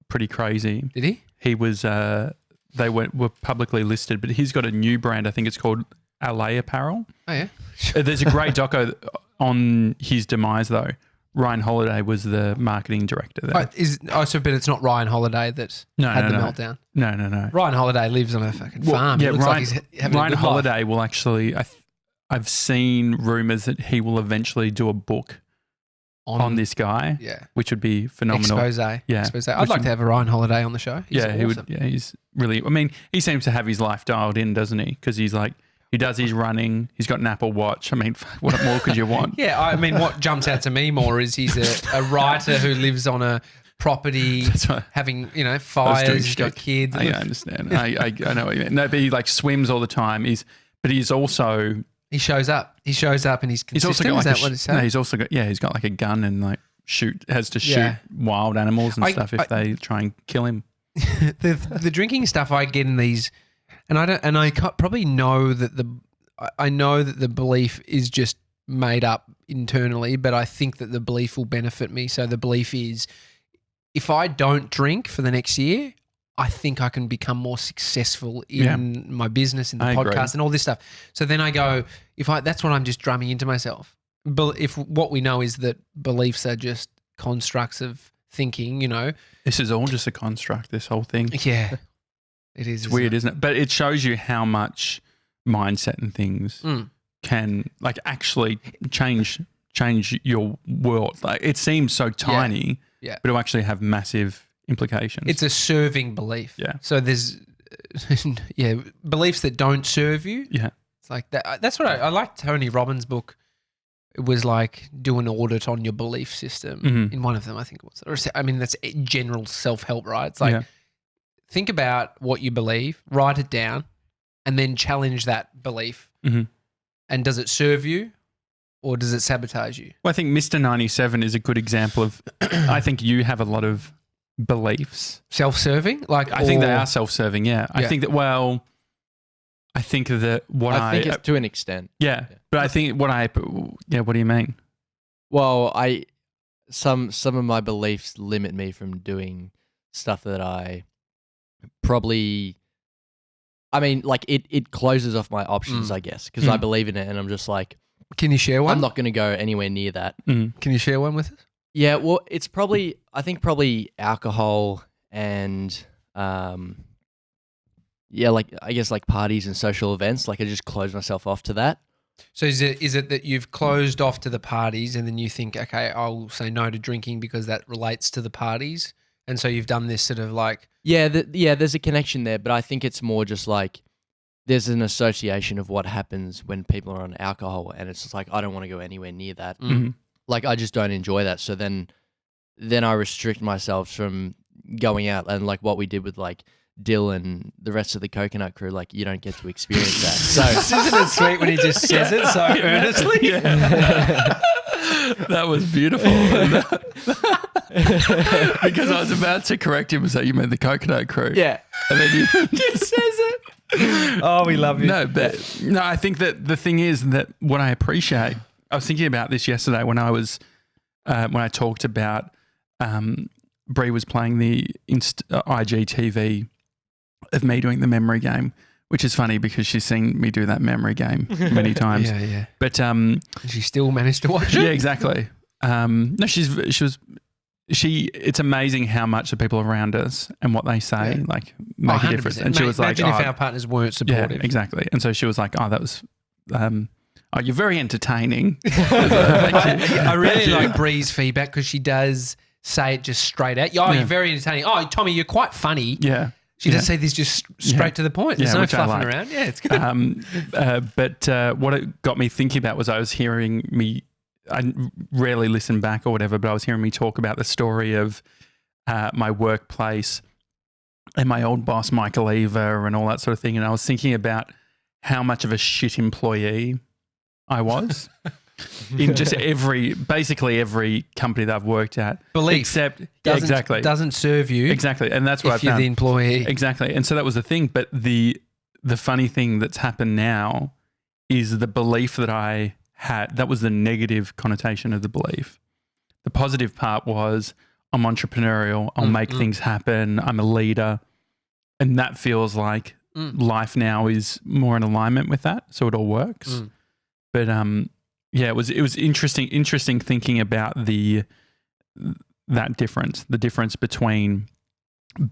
pretty crazy. Did he? He was they were publicly listed, but he's got a new brand. I think it's called LA Apparel. Oh, yeah. There's a great doco on his demise, though. Ryan Holiday was the marketing director there. But it's not Ryan Holiday that had the meltdown. No. Ryan Holiday lives on a fucking farm. Yeah, It looks like he's having Ryan a good Holiday life. will actually. I've seen rumors that he will eventually do a book on this guy, which would be phenomenal. Expose. Yeah. Expose. I'd like to have a Ryan Holiday on the show. He's awesome. He would. Yeah, he's really. I mean, he seems to have his life dialed in, doesn't he? Because he's like. He does his running. He's got an Apple Watch. I mean, what more could you want? Yeah, I mean, what jumps out to me more is he's a writer who lives on a property, having fires. He's got kids. I understand. I know what you mean. No, but he like swims all the time. But he's also he shows up. He shows up and he's consistent. He's also got is that what it's saying? No, he's also got he's got like a gun and like has to shoot wild animals and stuff if they try and kill him. The drinking stuff I get in these. And I probably know that the belief is just made up internally, but I think that the belief will benefit me. So the belief is, if I don't drink for the next year, I think I can become more successful in my business, in the podcast, and all this stuff. So then I go, that's what I'm just drumming into myself. But if what we know is that beliefs are just constructs of thinking, this is all just a construct. This whole thing, yeah. It is. It's weird, isn't it? But it shows you how much mindset and things can like actually change your world. Like it seems so tiny, but it'll actually have massive implications. It's a serving belief. Yeah. So there's beliefs that don't serve you. Yeah. It's like that. That's what I like. Tony Robbins' book. It was like do an audit on your belief system. In one of them, I think it was. Or I mean, that's general self-help, right? It's like. Yeah. Think about what you believe, write it down, and then challenge that belief. Mm-hmm. And does it serve you or does it sabotage you? Well, I think Mr. 97 is a good example of, I think you have a lot of beliefs. Self-serving? I think they are self-serving, yeah. I think that, I think that I think it's to an extent. Yeah. But I think what do you mean? Well, some of my beliefs limit me from doing stuff that I probably, it closes off my options, I guess, because I believe in it and I'm just like, can you share one? I'm not going to go anywhere near that. Can you share one with us? Yeah, well, it's probably alcohol and, I guess parties and social events. Like I just close myself off to that. So is it that you've closed off to the parties and then you think, okay, I'll say no to drinking because that relates to the parties? And so you've done this sort of like... Yeah, there's a connection there, but I think it's more just like there's an association of what happens when people are on alcohol and it's just like, I don't want to go anywhere near that. Mm-hmm. Like, I just don't enjoy that. So then I restrict myself from going out and like what we did with like Dill and the rest of the Coconut Crew, like you don't get to experience that. So isn't it sweet when he just says it so earnestly? Yeah. That was beautiful. Because I was about to correct him and say you meant the Coconut Crew. Yeah. And then you just says it. Oh, we love you. No, I think that the thing is that what I appreciate, I was thinking about this yesterday when I was, when I talked about, Brie was playing the IGTV of me doing the memory game, which is funny because she's seen me do that memory game many times. Yeah. But she still managed to watch it. Yeah, exactly. No, it's amazing how much the people around us and what they say make a difference. And she was like, imagine if our partners weren't supportive. Yeah, exactly. And so she was like, that was, you're very entertaining. I really like Bree's feedback because she does say it just straight out. You're very entertaining. Oh, Tommy, you're quite funny. Yeah. She does say this just straight to the point. There's no fluffing around. Yeah, it's good. But what it got me thinking about was I rarely listen back or whatever, but I was hearing me talk about the story of my workplace and my old boss, Michael Eva, and all that sort of thing. And I was thinking about how much of a shit employee I was in just basically every company that I've worked at. Belief. Doesn't serve you. Exactly. And that's what I found. If you're the employee. Exactly. And so that was the thing. But the funny thing that's happened now is the belief that I had, that was the negative connotation of the belief. The positive part was I'm entrepreneurial. I'll make things happen. I'm a leader. And that feels like life now is more in alignment with that, so it all works. But it was interesting thinking about the difference between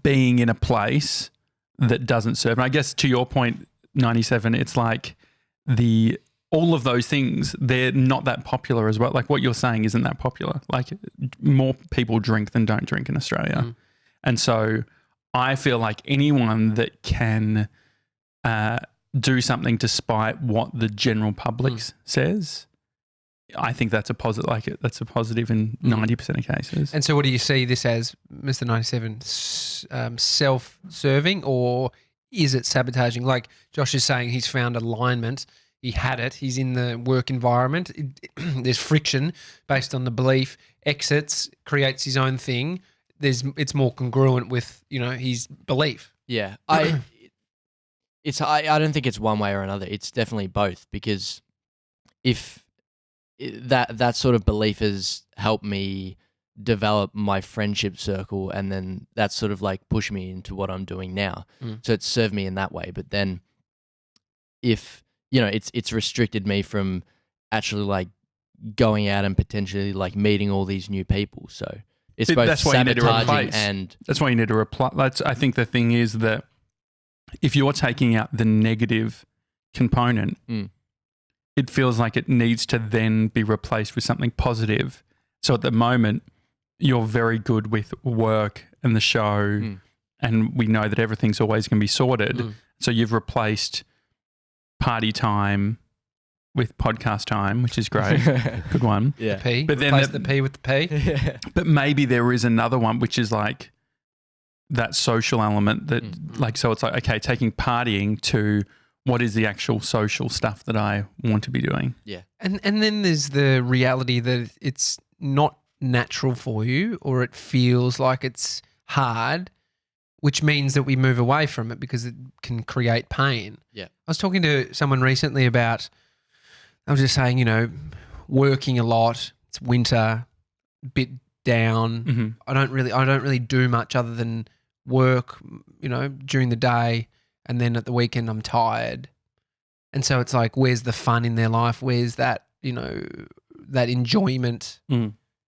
being in a place that doesn't serve. And I guess to your point, 97, it's like all of those things, they're not that popular as well. Like what you're saying isn't that popular. Like more people drink than don't drink in Australia. And so I feel like anyone that can do something despite what the general public says, I think that's a positive. Like that's a positive in 90% of cases. And so, what do you see this as, Mr. 97? Self-serving, or is it sabotaging? Like Josh is saying, he's found alignment. He had it. He's in the work environment. There's friction based on the belief. Exits, creates his own thing. It's more congruent with his belief. Yeah, I don't think it's one way or another. It's definitely both, because if that sort of belief has helped me develop my friendship circle, and then that's sort of like pushed me into what I'm doing now. So it's served me in that way. But then if it's restricted me from actually like going out and potentially like meeting all these new people. So it's both that's why you need to sabotaging replace. And that's why you need to replace. I think the thing is that if you're taking out the negative component, it feels like it needs to then be replaced with something positive. So at the moment, you're very good with work and the show, and we know that everything's always going to be sorted. So you've replaced party time with podcast time, which is great. Good one. Yeah. The P. But then Replace the P with the P. But maybe there is another one, which is like that social element that like, so it's like, okay, taking partying to what is the actual social stuff that I want to be doing. Yeah. And then there's the reality that it's not natural for you, or it feels like it's hard, which means that we move away from it because it can create pain. Yeah. I was talking to someone recently about, I was just saying, working a lot, it's winter, a bit down. I don't really do much other than work, during the day, and then at the weekend I'm tired. And so it's like, where's the fun in their life? Where's that, that enjoyment?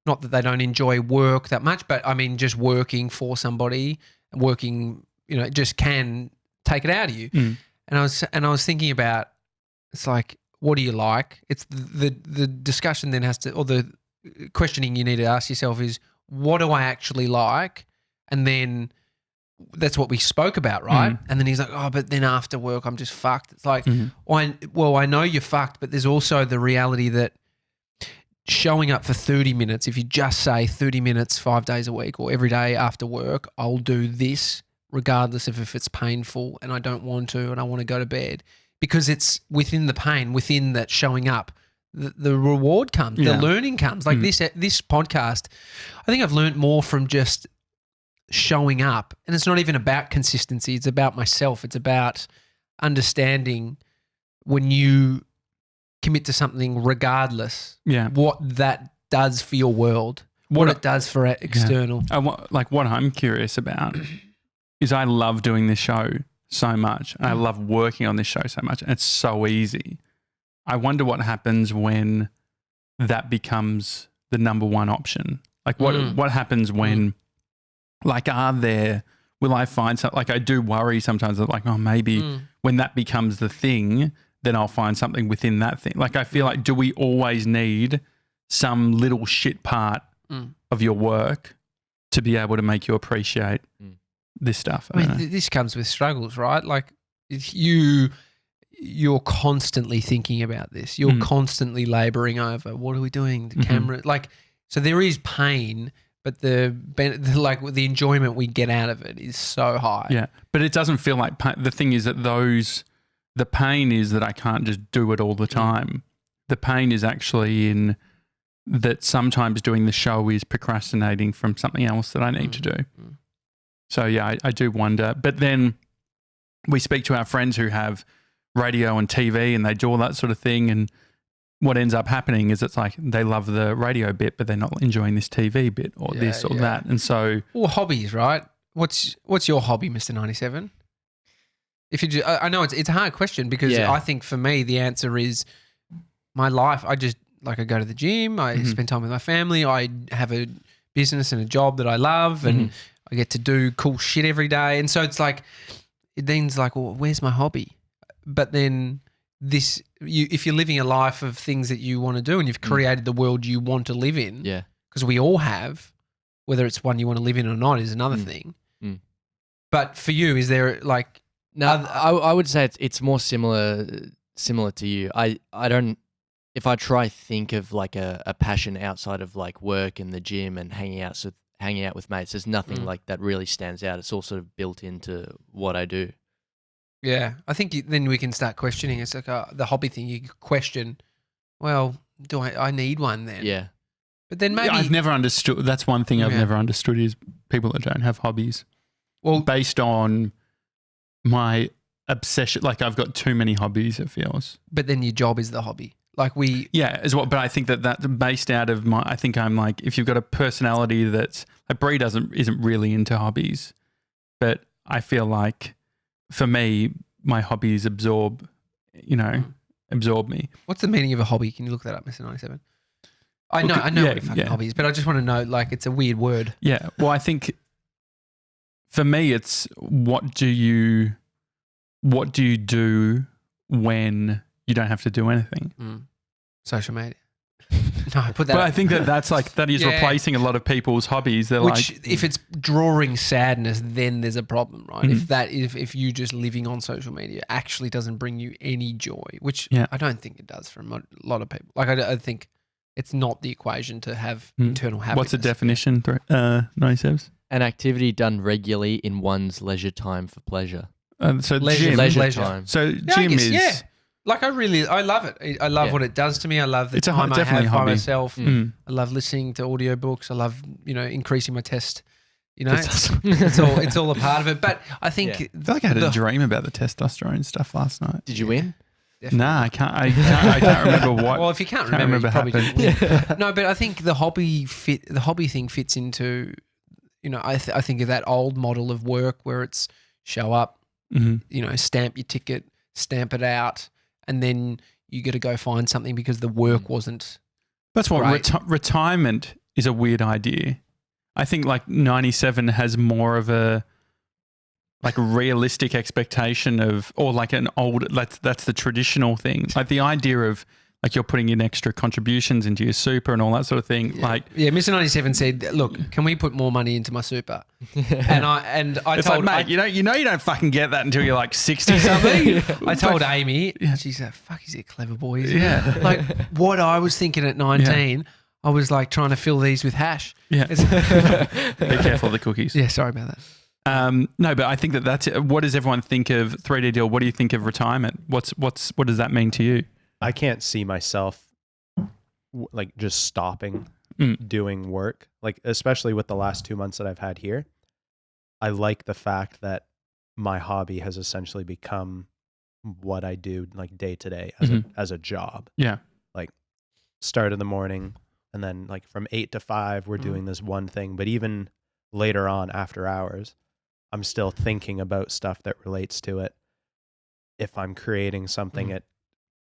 Not that they don't enjoy work that much, but I mean, just working for somebody, working, it just can take it out of you. And I was thinking about, it's like, what do you like? It's the discussion then has to, or the questioning you need to ask yourself is, what do I actually like? And then that's what we spoke about, right? And then he's like, oh, but then after work, I'm just fucked. It's like, well, I know you're fucked, but there's also the reality that showing up for 30 minutes, if you just say 30 minutes 5 days a week or every day after work, I'll do this regardless of if it's painful and I don't want to and I want to go to bed, because it's within the pain, within that showing up, the reward comes, the learning comes. Like this podcast, I think I've learned more from just showing up, and it's not even about consistency. It's about myself. It's about understanding when you commit to something regardless, what that does for your world, what it does for external. What I'm curious about is I love doing this show so much, and I love working on this show so much, and it's so easy. I wonder what happens when that becomes the number one option. Like what happens when, like, will I find something? Like I do worry sometimes that like, oh, maybe when that becomes the thing, then I'll find something within that thing. Like I feel like, do we always need some little shit part of your work to be able to make you appreciate this stuff? I mean, this comes with struggles, right? Like you're constantly thinking about this. You're constantly laboring over, what are we doing? The camera, like, so there is pain, but the enjoyment we get out of it is so high. Yeah, but it doesn't feel like pain. The thing is that the pain is that I can't just do it all the time. The pain is actually in that sometimes doing the show is procrastinating from something else that I need to do. So yeah, I do wonder. But then we speak to our friends who have radio and TV and they do all that sort of thing, and what ends up happening is it's like they love the radio bit, but they're not enjoying this TV bit or this or that. And so, or hobbies, right? What's your hobby, Mr. 97? If you, I know it's a hard question because Yeah. I think for me the answer is my life. I just I go to the gym. I spend time with my family. I have a business and a job that I love, and I get to do cool shit every day. And so it's like it means like, well, where's my hobby? But then if you're living a life of things that you want to do, and you've created the world you want to live in, Yeah. because we all have, whether it's one you want to live in or not is another thing. But for you, is there like No, I would say it's more similar to you. I don't. If I try think of like a passion outside of like work and the gym and hanging out with mates, there's nothing like that really stands out. It's all sort of built into what I do. Yeah, I think then we can start questioning. It's like the hobby thing. You question, well, do I need one then? Yeah. But then maybe I've never understood. That's one thing I've never understood is people that don't have hobbies. Well, based on my obsession, like I've got too many hobbies, it feels. But then your job is the hobby. Like as well. But I think that's based out of I think I'm like, if you've got a personality that's like Bree isn't really into hobbies, but I feel like for me, my hobbies absorb me. What's the meaning of a hobby? Can you look that up, Mr. 97? I know what a fucking hobby is, but I just want to know, like, it's a weird word. Yeah. Well, I think for me, it's what do you do when you don't have to do anything? Social media. No, I put that. But I think that's like that is replacing a lot of people's hobbies. They're if it's drawing sadness, then there's a problem, right? If you just living on social media actually doesn't bring you any joy, which I don't think it does for a lot of people. Like I think it's not the equation to have internal happiness. What's the definition? 97s? An activity done regularly in one's leisure time for pleasure. So leisure time. So gym is. Like I love it. I love what it does to me. I love the time I have by myself. I love listening to audiobooks. I love, increasing my test. It's all a part of it. But I think I feel like I had a dream about the testosterone stuff last night. Did you win? Nah, I can't remember what. Well, if you can't remember you probably didn't win. No, but I think the hobby thing fits into, I think of that old model of work where it's show up, stamp your ticket, stamp it out, and then you got to go find something because the work wasn't. That's what retirement is a weird idea. I think like 97 has more of a like realistic expectation of, or like an old, that's the traditional thing. Like the idea of like you're putting in extra contributions into your super and all that sort of thing. Mr. 97 said, look, can we put more money into my super? And I it's told, like, mate, you don't fucking get that until you're like 60 something. I told Amy, she's like, fuck, he's a clever boy, isn't he? Like what I was thinking at 19, I was like trying to fill these with hash. Yeah. Be careful of the cookies. Yeah, sorry about that. No, but I think that's what does everyone think of 3D deal? What do you think of retirement? What does that mean to you? I can't see myself like just stopping doing work, like especially with the last 2 months that I've had here. I like the fact that my hobby has essentially become what I do like day to day as a job. Yeah. Like start in the morning and then like from 8 to 5 we're doing this one thing, but even later on after hours, I'm still thinking about stuff that relates to it. If I'm creating something it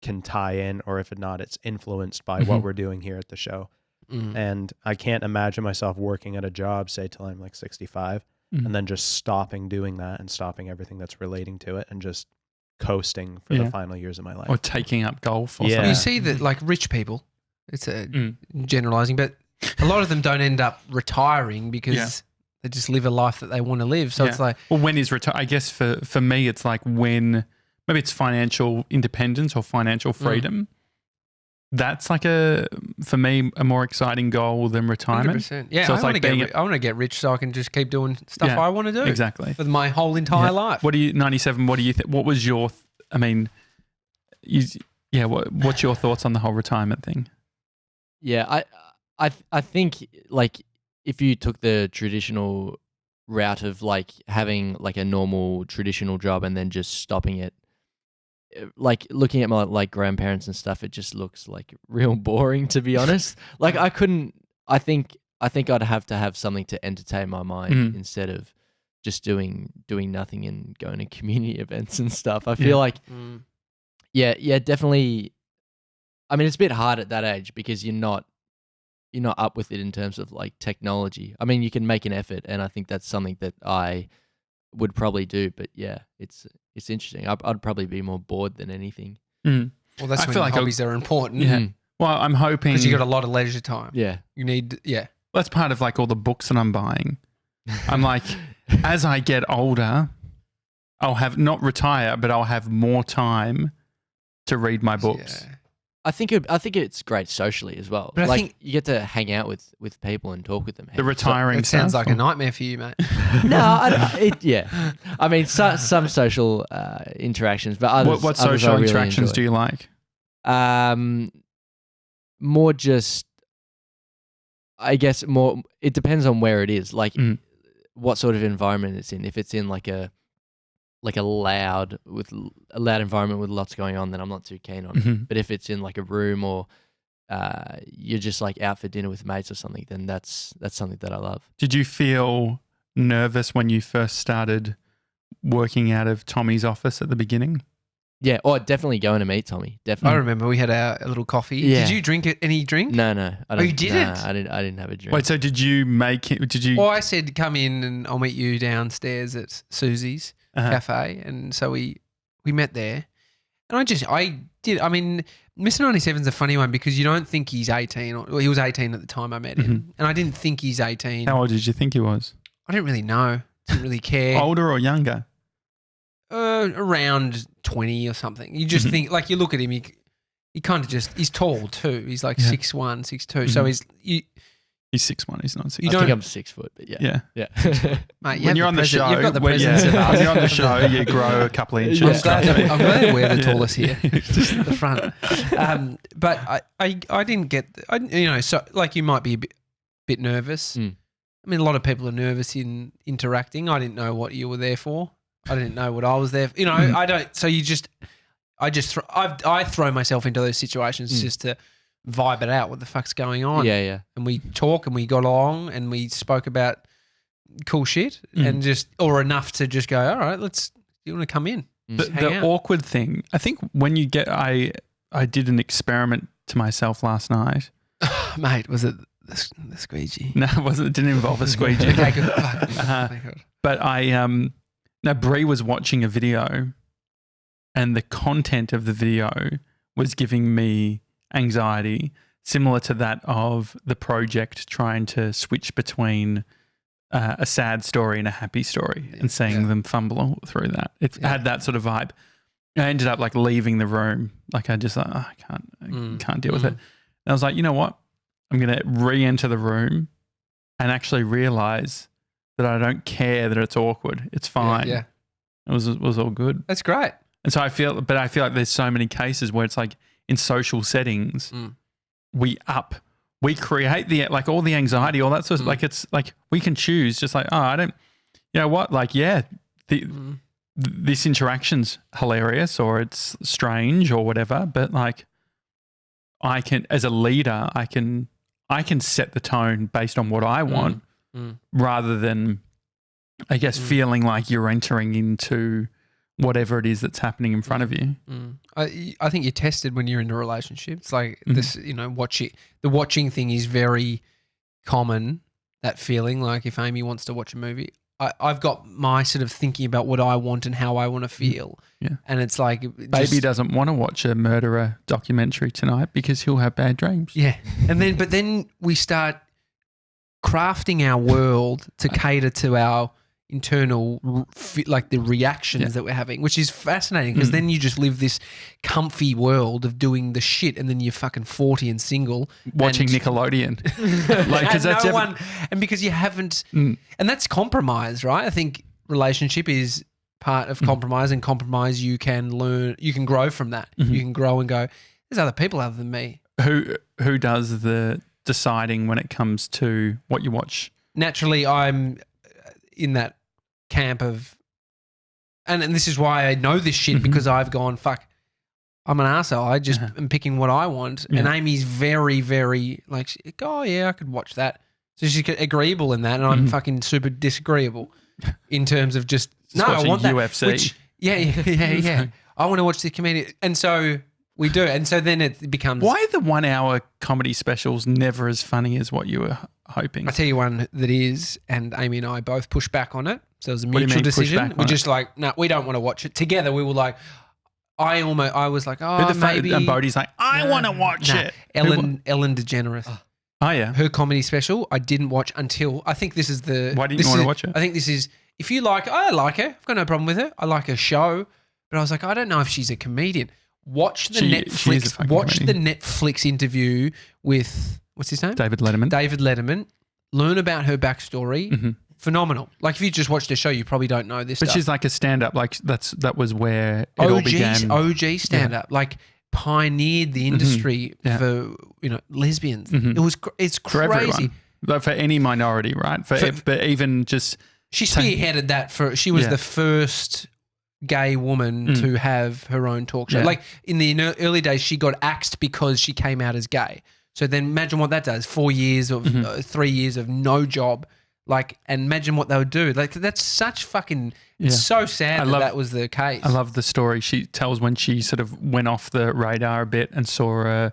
can tie in, or if not, it's influenced by what we're doing here at the show. And I can't imagine myself working at a job, say till I'm like 65, and then just stopping doing that and stopping everything that's relating to it and just coasting for the final years of my life. Or taking up golf or something. You see that like rich people, it's a generalizing, but a lot of them don't end up retiring because they just live a life that they want to live. So it's like, well, when is retire? I guess for me, it's like when maybe it's financial independence or financial freedom. That's like for me, a more exciting goal than retirement. 100%. Yeah, so I want to get rich so I can just keep doing stuff I want to do. Exactly. For my whole entire life. What do you, 97, what do you think? What was your, what's your thoughts on the whole retirement thing? Yeah, I think like if you took the traditional route of like having like a normal traditional job and then just stopping it, like looking at my like grandparents and stuff, it just looks like real boring, to be honest. Like I think I'd have to have something to entertain my mind instead of just doing nothing and going to community events and stuff. I feel like, yeah, definitely. I mean, it's a bit hard at that age because you're not up with it in terms of like technology. I mean, you can make an effort, and I think that's something that I would probably do. But yeah, it's interesting. I'd probably be more bored than anything. Mm. Well, that's I when feel like hobbies are important. Yeah. Well, I'm hoping because you got a lot of leisure time. Yeah, you need. Yeah, that's part of like all the books that I'm buying. I'm like, as I get older, I'll have not retire, but I'll have more time to read my books. Yeah. I think it's great socially as well. But I think you get to hang out with people and talk with them. The retiring it sounds stuff, like a nightmare for you, mate. No, yeah. I mean, some social interactions, but others. What social really interactions enjoy. do you like? More just, I guess more. It depends on where it is, like what sort of environment it's in. If it's in like a loud environment with lots going on, then I'm not too keen on it. But if it's in like a room or you're just like out for dinner with mates or something, then that's something that I love. Did you feel nervous when you first started working out of Tommy's office at the beginning? Yeah, definitely going to meet Tommy. Definitely. I remember we had a little coffee. Yeah. Did you drink any drink? No. You didn't? I didn't have a drink. Wait, so did you make it? Did you? Well, I said come in and I'll meet you downstairs at Susie's cafe, and so we met there. And I did. I mean, Mr. 97's a funny one because you don't think he's 18. Or he was 18 at the time I met him, and I didn't think he's 18. How old did you think he was? I didn't really know. Didn't really care. Older or younger? Around 20 or something. You just think, like, you look at him, he kind of just, he's tall too. He's like 6'1", 6'2". So he's 6'1", he's not 6'1". I think I'm 6 foot, but yeah. Mate, When you're on the show, you've got the presence of us. when you're on the show, you grow a couple of inches. I'm glad we're the tallest here, just at the front. But I didn't get, so like you might be a bit nervous. I mean, a lot of people are nervous in interacting. I didn't know what you were there for. I didn't know what I was there for. I don't. So I throw myself into those situations just to vibe it out. What the fuck's going on? Yeah. And we talk and we got along and we spoke about cool shit and or enough to just go, all right, you want to come in? The awkward thing, I think when you get, I did an experiment to myself last night. Mate, was it the squeegee? No, it wasn't. It didn't involve a squeegee. Okay, good. Fuck. But Bree was watching a video and the content of the video was giving me anxiety, similar to that of the project trying to switch between a sad story and a happy story and seeing them fumble through that. It had that sort of vibe. I ended up like leaving the room. Like I just I can't deal with it. And I was like, you know what? I'm going to re-enter the room and actually realize that I don't care that it's awkward. It's fine. Yeah. It was all good. That's great. And so I feel like there's so many cases where it's like in social settings, we create all the anxiety, all that sort of like, it's like we can choose just like, I don't, you know what? Like, this interaction's hilarious or it's strange or whatever, but like I can, as a leader, I can set the tone based on what I want rather than, I guess, feeling like you're entering into whatever it is that's happening in front of you. I think you're tested when you're in a relationship. It's like this, the watching thing is very common, that feeling. Like if Amy wants to watch a movie, I've got my sort of thinking about what I want and how I want to feel. Yeah. And it's like... Baby doesn't want to watch a murderer documentary tonight because he'll have bad dreams. Yeah. But then we start crafting our world to cater to our internal, like the reactions that we're having, which is fascinating because then you just live this comfy world of doing the shit and then you're fucking 40 and single. Watching Nickelodeon. Like, because that's and because you haven't, and that's compromise, right? I think relationship is part of compromise, and compromise you can learn, you can grow from that. You can grow and go, there's other people other than me. Who does the deciding when it comes to what you watch? Naturally, I'm in that camp of, and this is why I know this shit because I've gone, fuck, I'm an arsehole. I just am picking what I want. And Amy's very, very like, oh yeah, I could watch that. So she's agreeable in that and I'm fucking super disagreeable. in terms of just no, I watching want that. UFC. Which, yeah. I want to watch the comedian, and so we do, and so then it becomes. Why are the 1 hour comedy specials never as funny as what you were hoping? I tell you one that is, and Amy and I both pushed back on it. So it was a What do you mutual mean, push decision. back We're on just like, no, we don't want to watch it. Together, we were like, I was like, oh, maybe. And Bodhi's like, I want to watch it. Ellen DeGeneres. Oh yeah. Her comedy special, I didn't watch until I think this is the. Why didn't you want to watch it? I think this is if you like. I like her. I've got no problem with her. I like her show, but I was like, I don't know if she's a comedian. Watch the she is a fucking comedian. the Netflix interview with what's his name? David Letterman. Learn about her backstory. Mm-hmm. Phenomenal. Like if you just watched the show, you probably don't know this. But stuff. she's like a stand-up. Like that was where it all began. OG stand-up. Like pioneered the industry for lesbians. It's For crazy. everyone. But for any minority, right? But even just she spearheaded that she was the first gay woman to have her own talk show. Yeah. Like in the early days, she got axed because she came out as gay. So then imagine what that does. 4 years of 3 years of no job. Like, and imagine what they would do. Like, that's such fucking. It's so sad that was the case. I love the story. She tells when she sort of went off the radar a bit and saw a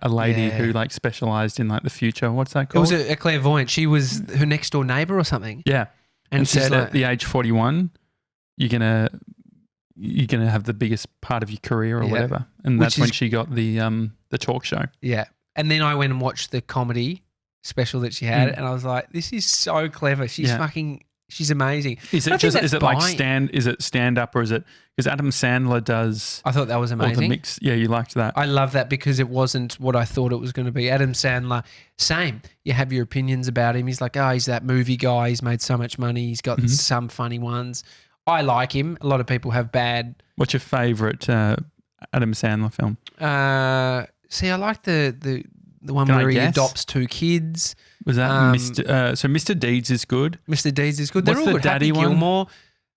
lady who like specialized in like the future. What's that called? It was a clairvoyant. She was her next door neighbor or something. Yeah, and said at the age 41, you're gonna have the biggest part of your career or whatever. And that's when she got the talk show. Yeah, and then I went and watched the comedy special that she had, and I was like, "This is so clever. She's she's amazing." Is it stand up or is it because Adam Sandler does? I thought that was amazing. All the mix, yeah, you liked that. I love that because it wasn't what I thought it was going to be. Adam Sandler, same. You have your opinions about him. He's like, oh, he's that movie guy. He's made so much money. He's got some funny ones. I like him. A lot of people have bad. What's your favorite Adam Sandler film? See, I like the one where he adopts 2 kids. Was that Mr. Deeds is good? Mr. Deeds is good. What's They're all the good. Daddy Happy one? Gilmore.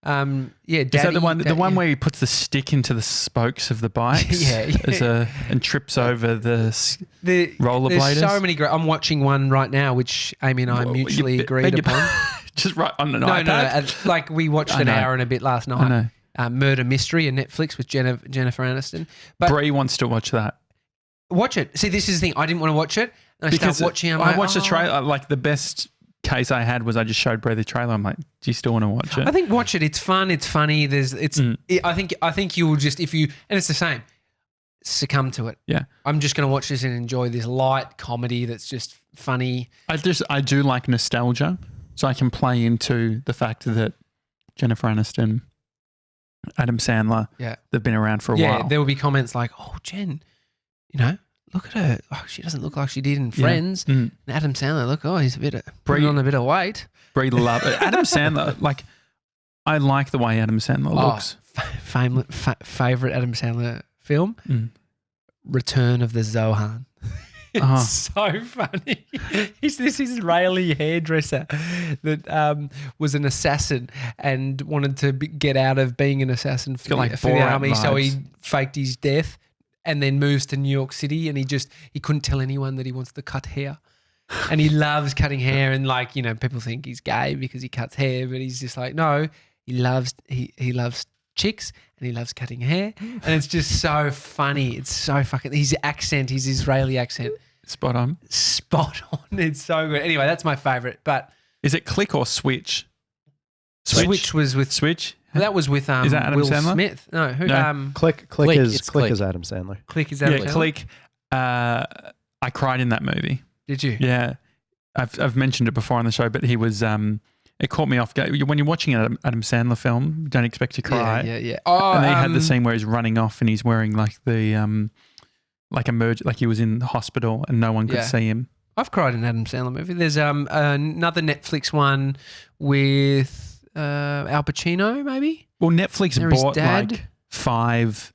Daddy, is that the one? The one where he puts the stick into the spokes of the bikes, and trips over the rollerbladers. There's so many great. I'm watching one right now, which Amy and I mutually agreed upon. Just right on an iPad. No. Like we watched an hour and a bit last night. I know. Murder Mystery on Netflix with Jennifer Aniston. But Bree wants to watch that. Watch it. See, this is the thing. I didn't want to watch it. And I started watching. I watched the trailer. Like the best case I had was I just showed Bree the trailer. I'm like, do you still want to watch it? I think watch it. It's fun. It's funny. I think you will just and it's the same. Succumb to it. Yeah. I'm just going to watch this and enjoy this light comedy that's just funny. I do like nostalgia, so I can play into the fact that Jennifer Aniston, Adam Sandler, they've been around for a while. Yeah, there will be comments like, "Oh, Jen, look at her. Oh, she doesn't look like she did in Friends." And Adam Sandler, he's putting on a bit of weight. Bree love it. Adam Sandler, like, I like the way Adam Sandler looks. Favorite Adam Sandler film? Return of the Zohan. It's so funny. He's this Israeli hairdresser that was an assassin and wanted to get out of being an assassin for the army, so he faked his death. And then moves to New York City, and he couldn't tell anyone that he wants to cut hair, and he loves cutting hair. And people think he's gay because he cuts hair, but he's just like, no, he loves chicks and he loves cutting hair, and it's just so funny. It's so fucking his Israeli accent, spot on. It's so good. Anyway, that's my favorite. But is it Click or Switch? Switch was with Switch. That was with is that Adam Will Sandler? Smith. No, who? No. Click is Adam Sandler. Click is Adam Sandler. Click. I cried in that movie. Did you? Yeah, I've mentioned it before on the show, but he was. It caught me off guard. When you're watching an Adam Sandler film, you don't expect to cry. Yeah. Oh, and then he had the scene where he's running off and he's wearing like the like he was in the hospital and no one could see him. I've cried in an Adam Sandler movie. There's another Netflix one with Al Pacino, maybe. Well, Netflix bought like 5.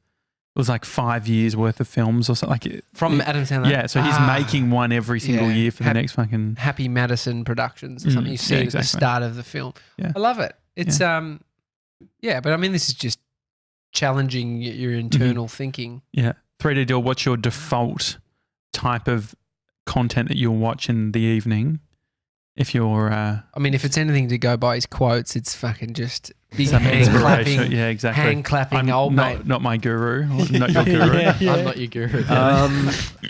It was like 5 years worth of films or something from Adam Sandler. Yeah, so he's making one every single year for the next fucking Happy Madison Productions or something. You see it at the start of the film. Yeah. I love it. It's but I mean, this is just challenging your internal thinking. Yeah. 3D Deal, what's your default type of content that you'll watch in the evening? if you're I mean, if it's anything to go by his quotes, it's fucking just big some hand inspiration. clapping, Yeah, exactly. hand clapping, old mate. Not my guru. Not your guru. I'm not your guru.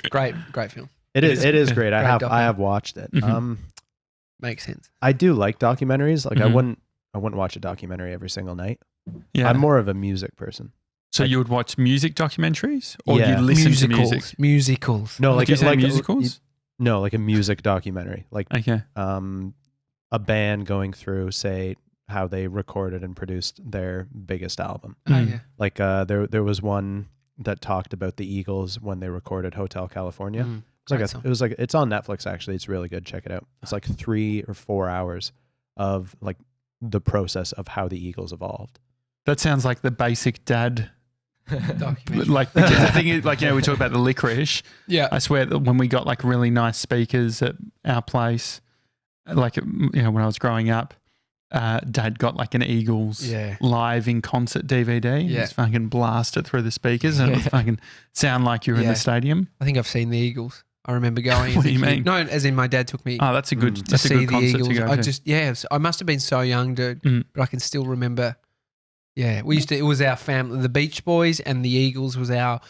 Great film. It is great. I Great have watched it. Mhm. Makes sense. I do like documentaries. Like Mhm. I wouldn't watch a documentary every single night. Yeah. I'm more of a music person. So you would watch music documentaries, or Yeah. you listen to music? Musicals. No, like Do you say like musicals? No, like a music documentary. Like Okay. a band going through, say, how they recorded and produced their biggest album. Oh, Mm. yeah. Like there was one that talked about the Eagles when they recorded Hotel California. Mm. It's on Netflix actually. It's really good. Check it out. It's like 3 or 4 hours of like the process of how the Eagles evolved. That sounds like the basic dad. Documentary. Like because the thing is, like, you know, we talk about the licorice. Yeah. I swear that when we got like really nice speakers at our place, like, you know, when I was growing up, Dad got like an Eagles live in concert DVD. Yeah. Just fucking blast it through the speakers and it would fucking sound like you're in Yeah. the stadium. I think I've seen the Eagles. I remember going. What as a do you kid. mean? No, as in my dad took me Oh, that's a good, to that's a see good the concert Eagles. to go to. I must have been so young, dude. Mm. But I can still remember. Yeah, we used to. It was our family. The Beach Boys and the Eagles was our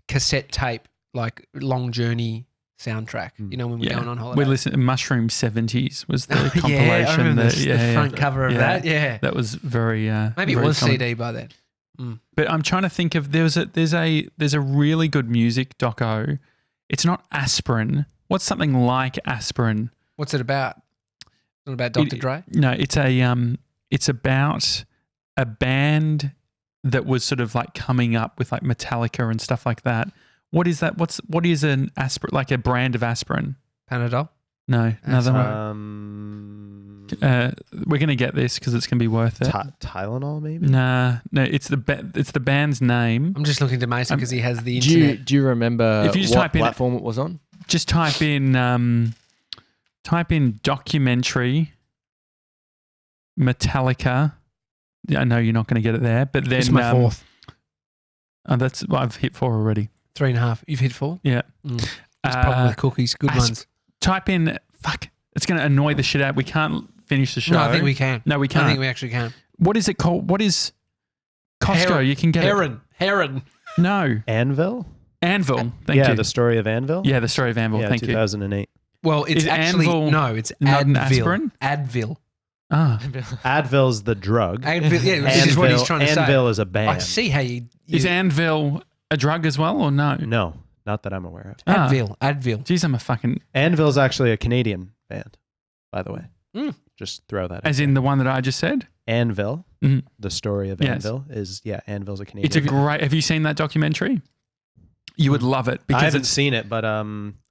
cassette tape, like long journey soundtrack. You know, when we're going on holiday. We listened to Mushroom 70s was the Yeah, I compilation. remember the front cover of that. Yeah, That was very maybe it very was common. CD by then. But I'm trying to think of there's a really good music doco. It's not Aspirin. What's something like Aspirin? What's it about? Is it about Dr. Dre? No, it's about a band that was sort of like coming up with like Metallica and stuff like that. What is that? What is an aspirin? Like a brand of aspirin? Panadol? No, another Um, one. We're gonna get this because it's gonna be worth it. Tylenol, maybe. No, it's the band's name. I'm just looking to Mason because he has the Do internet. you remember If you just what type in- platform it was on? Just type in documentary Metallica. I know you're not going to get it there, but then It's my fourth. I've hit 4 already. 3.5. You've hit 4? Yeah. It's problem with cookies. Good ones. Type in it's going to annoy the shit out. We can't finish the show. No, I think we can. No, we can't. I think we actually can. What is it called? What is Costco? Heron. You can get Heron. it. No. Anvil. Anvil. Thank you. The story of Anvil. Yeah, the story of Anvil. Yeah, Thank 2008. Well, it's Is actually Anvil no, it's not an Advil. aspirin? Advil. you. Ah. Advil's the drug. Advil. Yeah, this is what he's trying to say. Anvil is a band. I see how you Is Anvil a drug as well or no? No, not that I'm aware of. Ah. Advil. Jeez, I'm a fucking... Anvil's actually a Canadian band, by the way. Mm. Just throw that. As in the one that I just said? Anvil. Mhm. The story of Yes. Anvil is Anvil's a Canadian. It's a great... Have you seen that documentary? You would love it I because haven't it's... seen it, but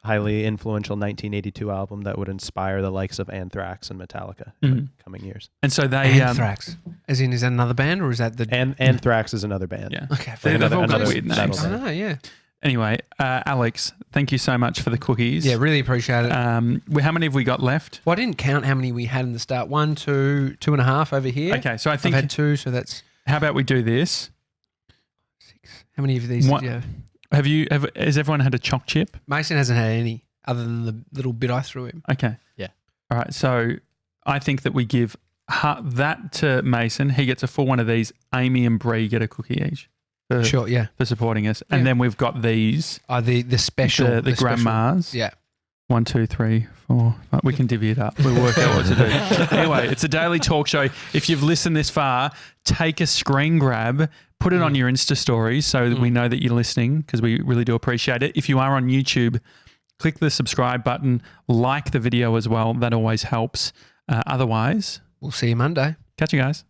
highly influential 1982 album that would inspire the likes of Anthrax and Metallica in the coming years. And so they... Anthrax. As in, is that another band or is that the... Anthrax is another band. Yeah. Okay. They've all got another weird metal names. I band. know, yeah. Anyway, Alex, thank you so much for the cookies. Yeah, really appreciate it. How many have we got left? Well, I didn't count how many we had in the start. 1, 2, 2.5 over here. Okay, so I I've think... had 2, so that's How about we do this? 6. How many of these What- did you have? Has everyone had a choc chip? Mason hasn't had any other than the little bit I threw him. Okay. Yeah. All right. So I think that we give that to Mason. He gets a full one of these. Amy and Bree get a cookie each for, Sure, yeah. for supporting us. And Yeah. then we've got these, The special. the special. grandmas. Yeah. 1, 2, 3, 4. 5. We can divvy it up. We'll work out what to do. Anyway, it's a daily talk show. If you've listened this far, take a screen grab, put it on your Insta stories so that we know that you're listening because we really do appreciate it. If you are on YouTube, click the subscribe button, like the video as well. That always helps. Otherwise, We'll see you Monday. catch you guys.